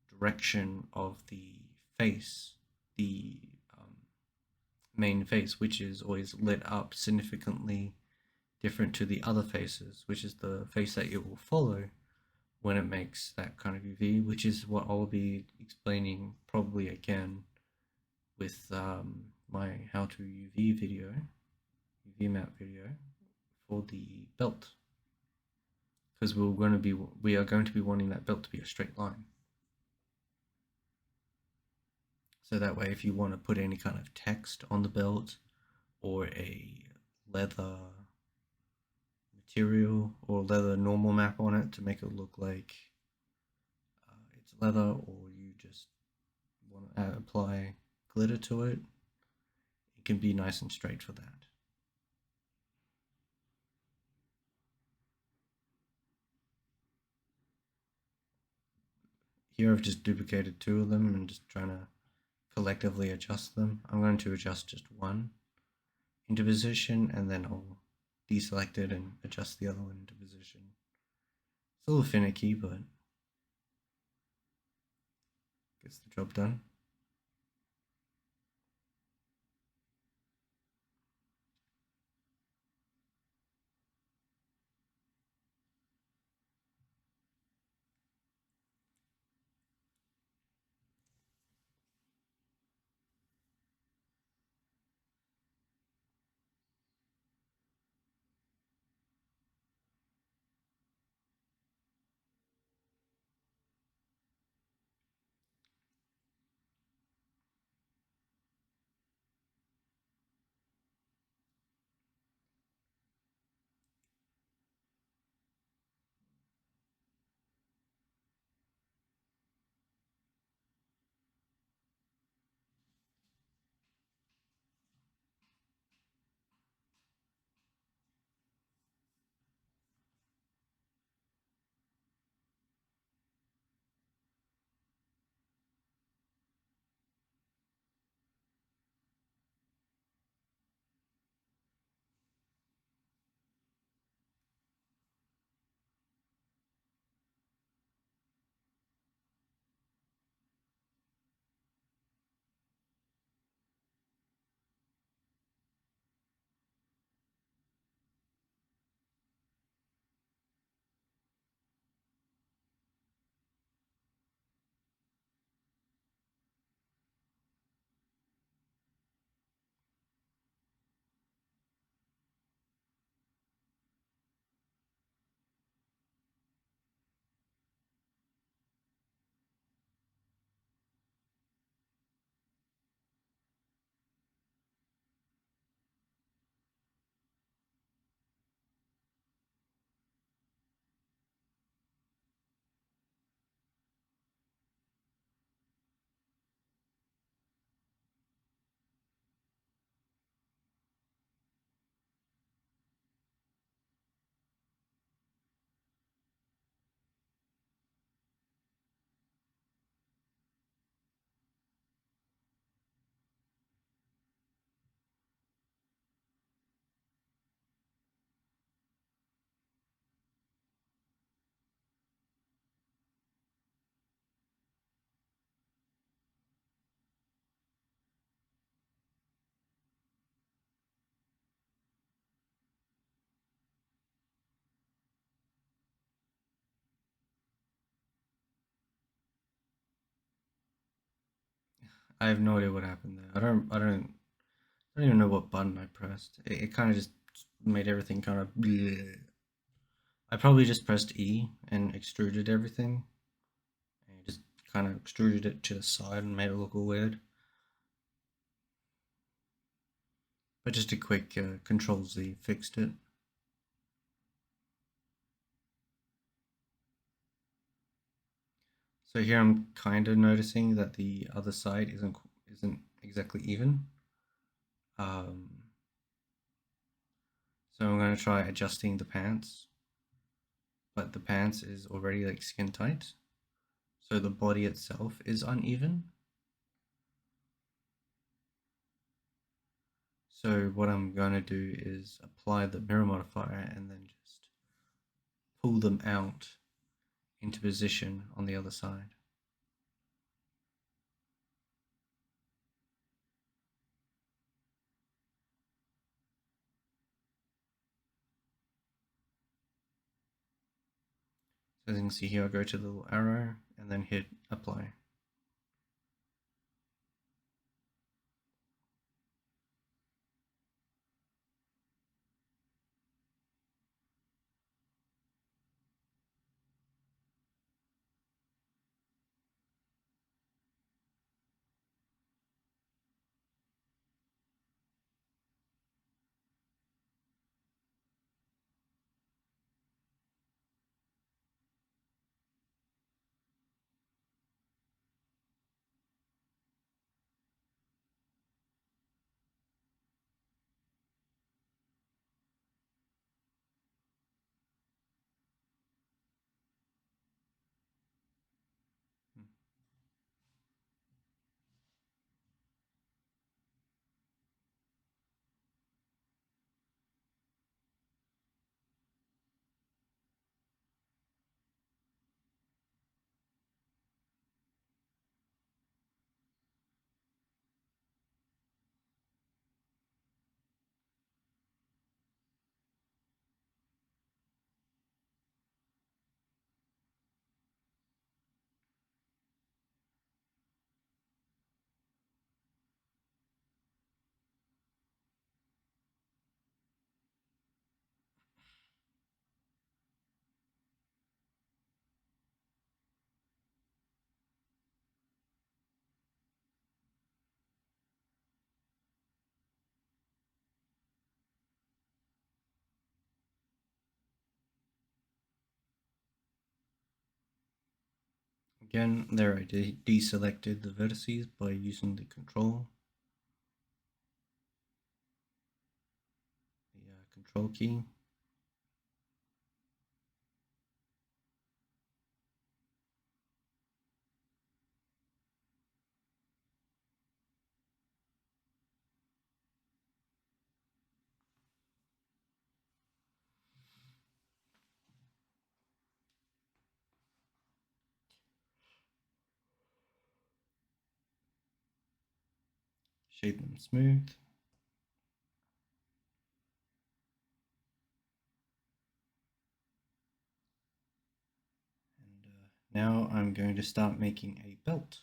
direction of the face, the main face, which is always lit up significantly different to the other faces, which is the face that it will follow when it makes that kind of UV, which is what I'll be explaining probably again with my how to UV video, UV map video for the belt, because we are going to be wanting that belt to be a straight line. So that way, if you want to put any kind of text on the belt, or a leather material or leather normal map on it to make it look like it's leather, or you just want to apply glitter to it, it can be nice and straight for that. Here I've just duplicated 2 of them and just trying to collectively adjust them. I'm going to adjust just one into position, and then I'll deselect it and adjust the other one into position. It's a little finicky, but gets the job done. I have no idea what happened there. I don't even know what button I pressed. It kind of just made everything kind of bleh. I probably just pressed E and extruded everything. And just kind of extruded it to the side and made it look all weird. But just a quick Control Z fixed it. So here I'm kind of noticing that the other side isn't exactly even. So I'm going to try adjusting the pants, but the pants is already like skin tight, so the body itself is uneven. So what I'm going to do is apply the mirror modifier and then just pull them out into position on the other side. So as you can see here, I go to the little arrow and then hit apply. Again, there I deselected the vertices by using the control key. Shade them smooth. And now I'm going to start making a belt.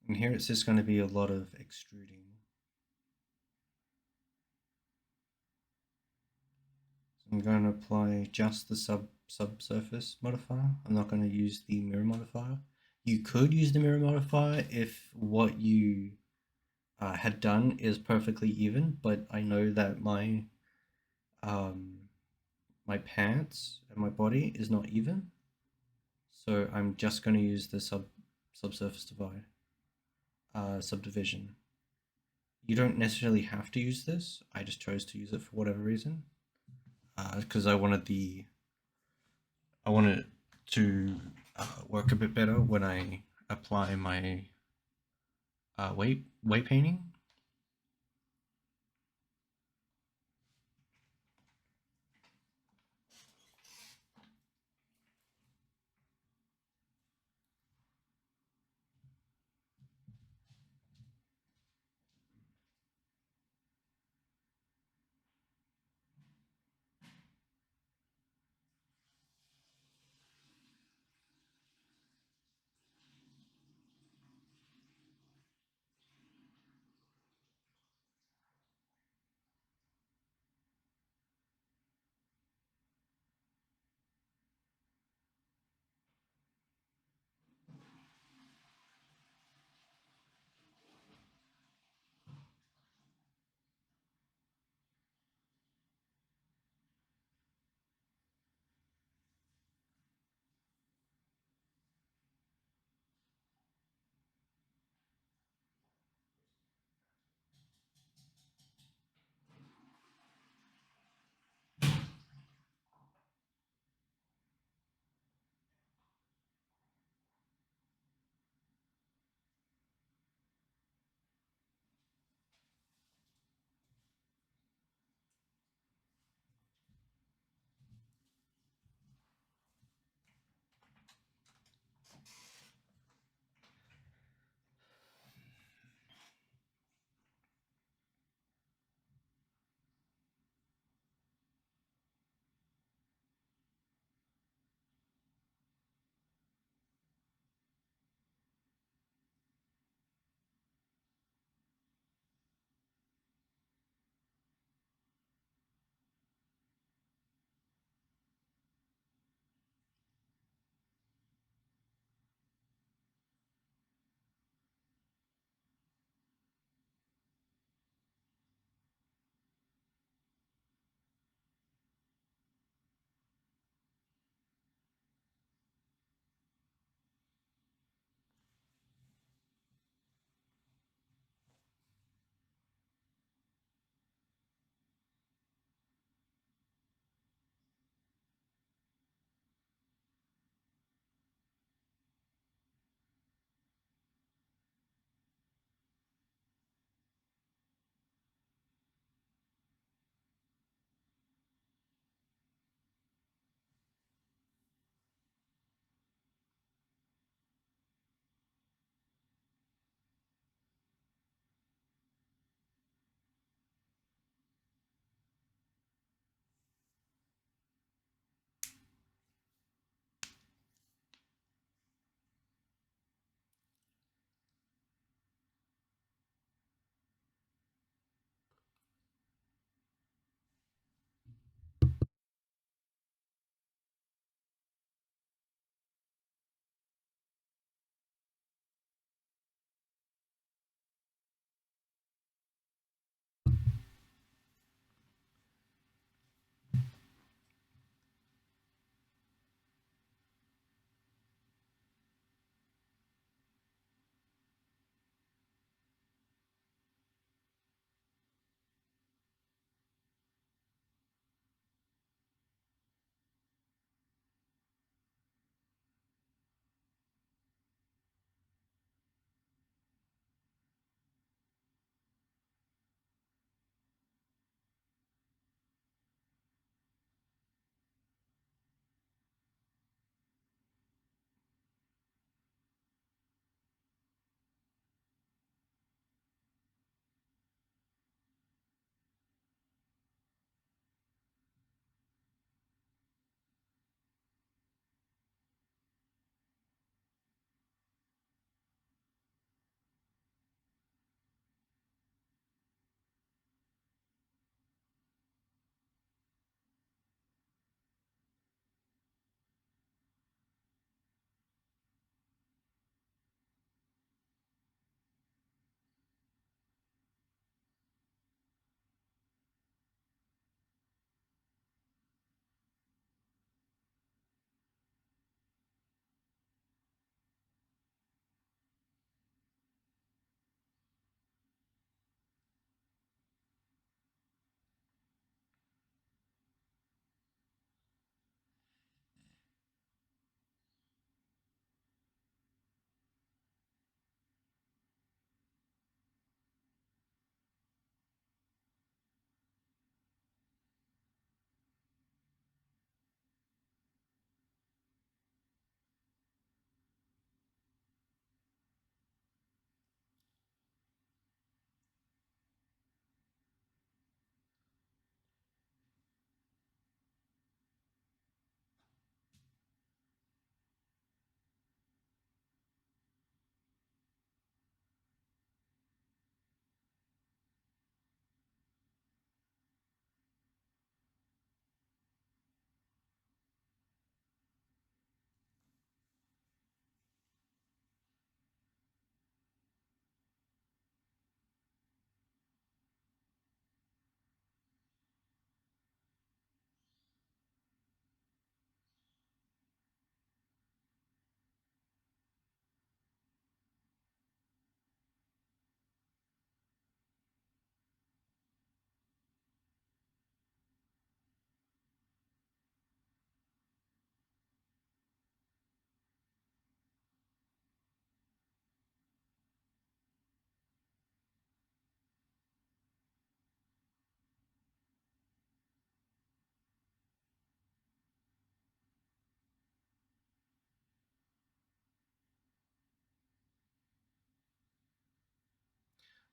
And here it's just going to be a lot of extruding. So I'm going to apply just the subsurface modifier. I'm not going to use the mirror modifier. You could use the mirror modifier if what you had done is perfectly even, but I know that my my pants and my body is not even, so I'm just going to use the subsurface divide subdivision. You don't necessarily have to use this. I just chose to use it for whatever reason, because I wanted it to work a bit better when I apply my weight painting.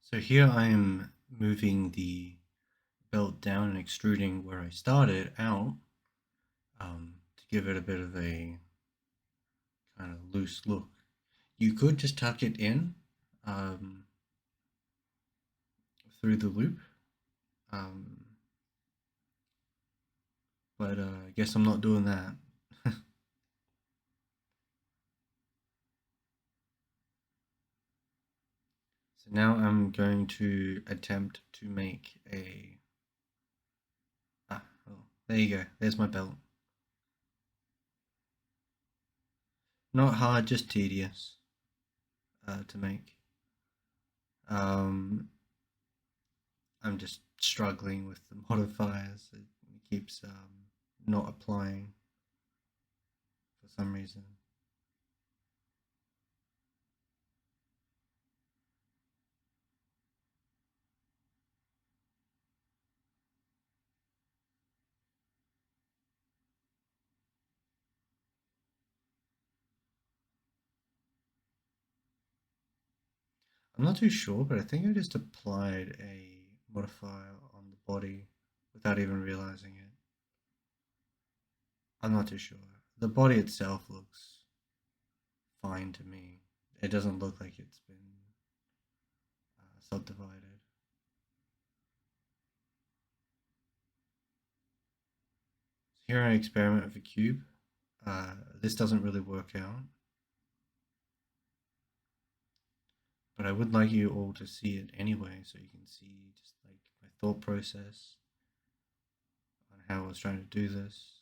So here I am moving the belt down and extruding where I started out to give it a bit of a kind of loose look. You could just tuck it in through the loop, um, but I guess I'm not doing that. So now I'm going to attempt to make a... oh, there you go. There's my belt. Not hard, just tedious to make. I'm just struggling with the modifiers. It keeps not applying for some reason. I'm not too sure, but I think I just applied a modifier on the body without even realizing it. I'm not too sure. The body itself looks fine to me. It doesn't look like it's been subdivided. So here I experiment with a cube. This doesn't really work out, but I would like you all to see it anyway, so you can see just like my thought process on how I was trying to do this.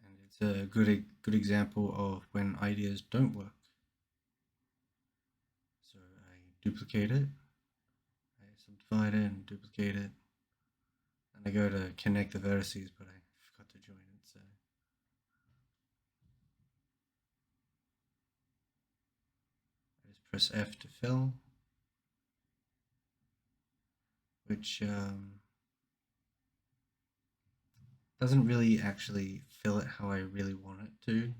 And it's a good example of when ideas don't work. So I duplicate it, I subdivide it and duplicate it, and I go to connect the vertices, but I forgot to join it, so I just press F to fill, which doesn't really actually fill it how I really want it to.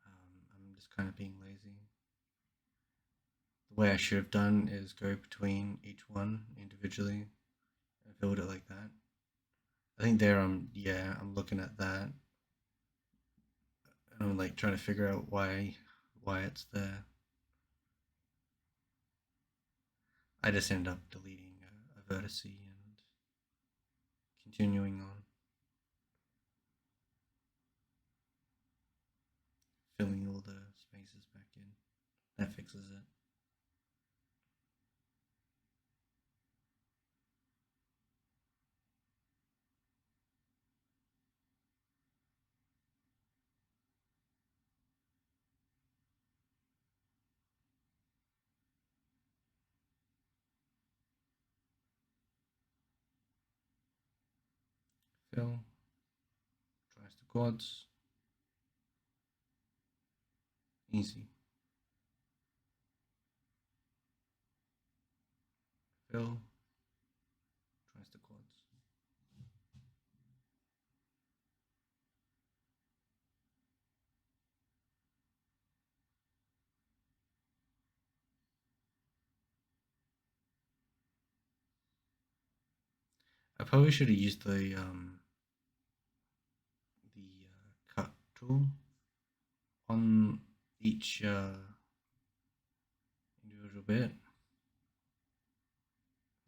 I'm just kind of being lazy. The way I should have done is go between each one individually and filled it like that. I think there I'm looking at that and I'm like trying to figure out why it's there. I just ended up deleting a vertex and continuing on, filling all the spaces back in. That fixes it. Fill, tries the quads, easy. Fill, tries the quads. I probably should have used the cut tool on each individual bit,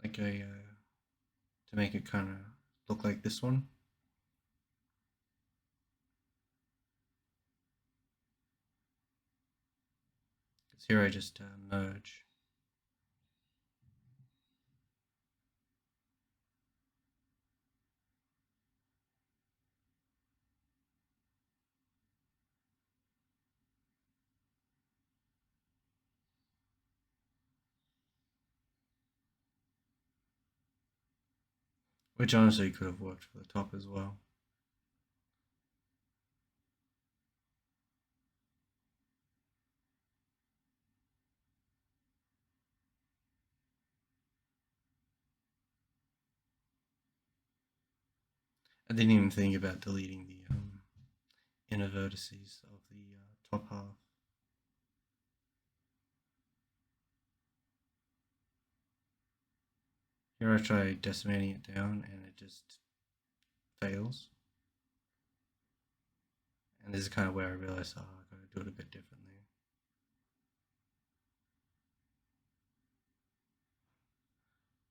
like to make it kind of look like this one. Because here I just merge. Which honestly could have worked for the top as well. I didn't even think about deleting the inner vertices of the top half. Here I try decimating it down and it just fails. And this is kind of where I realized, oh, I gotta do it a bit differently.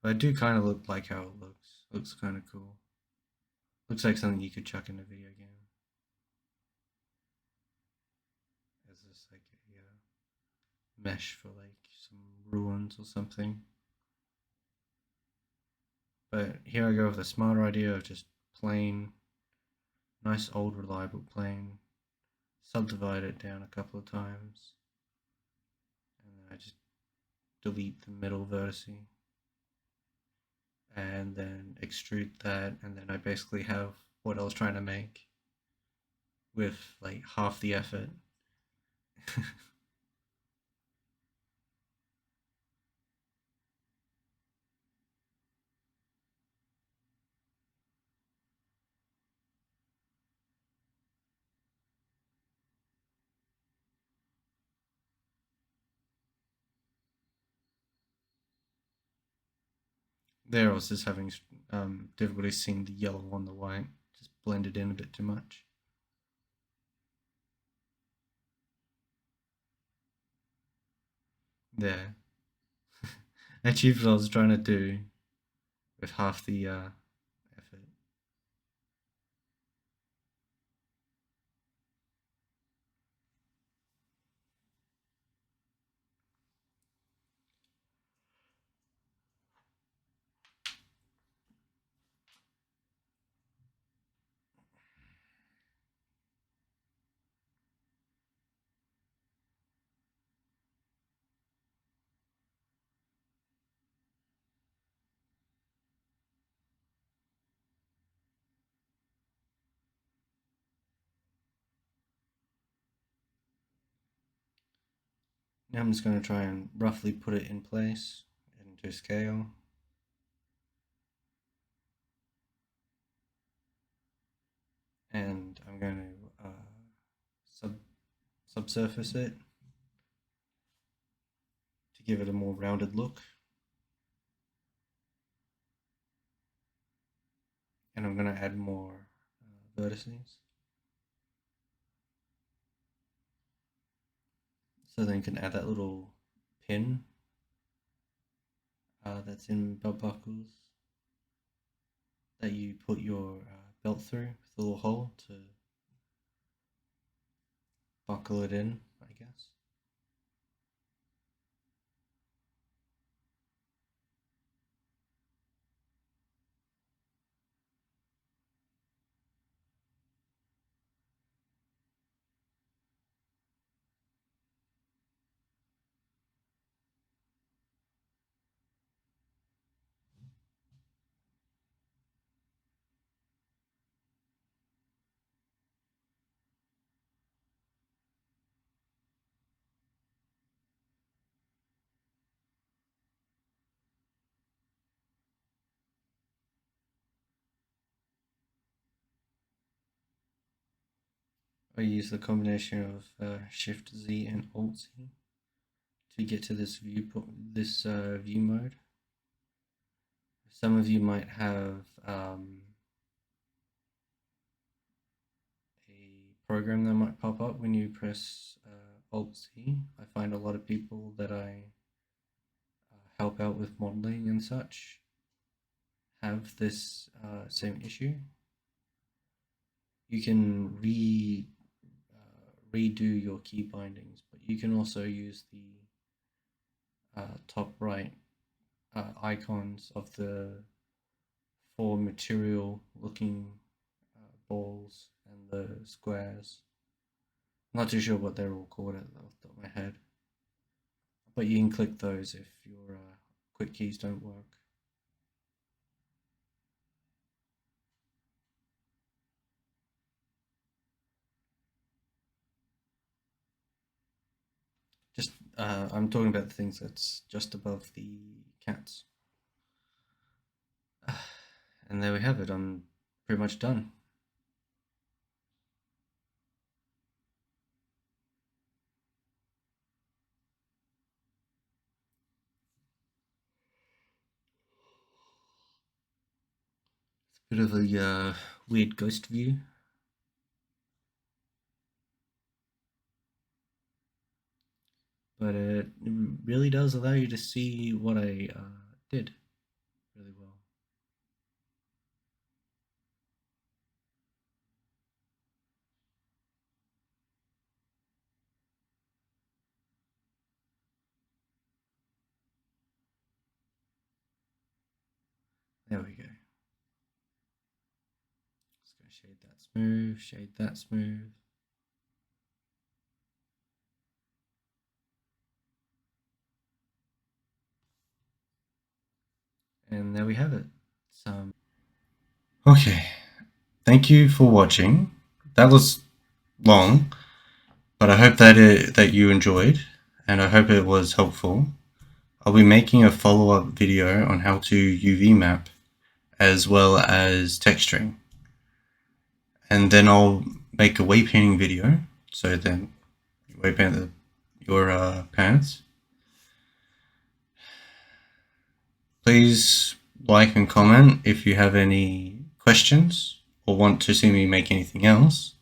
But I do kind of look like how it looks. It looks kind of cool. Looks like something you could chuck in a video game. As this like a mesh for like some ruins or something. But here I go with a smarter idea of just plain, nice old reliable plane, subdivide it down a couple of times, and then I just delete the middle vertice, and then extrude that, and then I basically have what I was trying to make with like half the effort. There I was just having difficulty seeing the yellow on the white, just blended in a bit too much. There. I achieved what I was trying to do with half the effort. Now I'm just going to try and roughly put it in place into scale. And I'm going to subsurface it to give it a more rounded look. And I'm going to add more vertices. So then you can add that little pin that's in belt buckles that you put your belt through with a little hole to buckle it in, I guess. I use the combination of Shift Z and Alt Z to get to this view mode. Some of you might have a program that might pop up when you press Alt Z. I find a lot of people that I help out with modeling and such have this same issue. You can redo your key bindings, but you can also use the top right icons of the four material looking balls and the squares. I'm not too sure what they're all called off the top of my head, but you can click those if your quick keys don't work. Just I'm talking about the things that's just above the cats. And there we have it. I'm pretty much done. It's a bit of a weird ghost view. But it really does allow you to see what I did really well. There we go. Just gonna shade that smooth, shade that smooth. And there we have it. Okay, thank you for watching. That was long, but I hope that you enjoyed, and I hope it was helpful. I'll be making a follow-up video on how to UV map as well as texturing, and then I'll make a way painting video. So then you way paint your pants. Please like and comment if you have any questions or want to see me make anything else.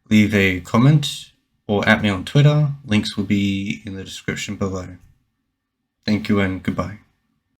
Leave a comment or at me on Twitter. Links will be in the description below. Thank you and goodbye.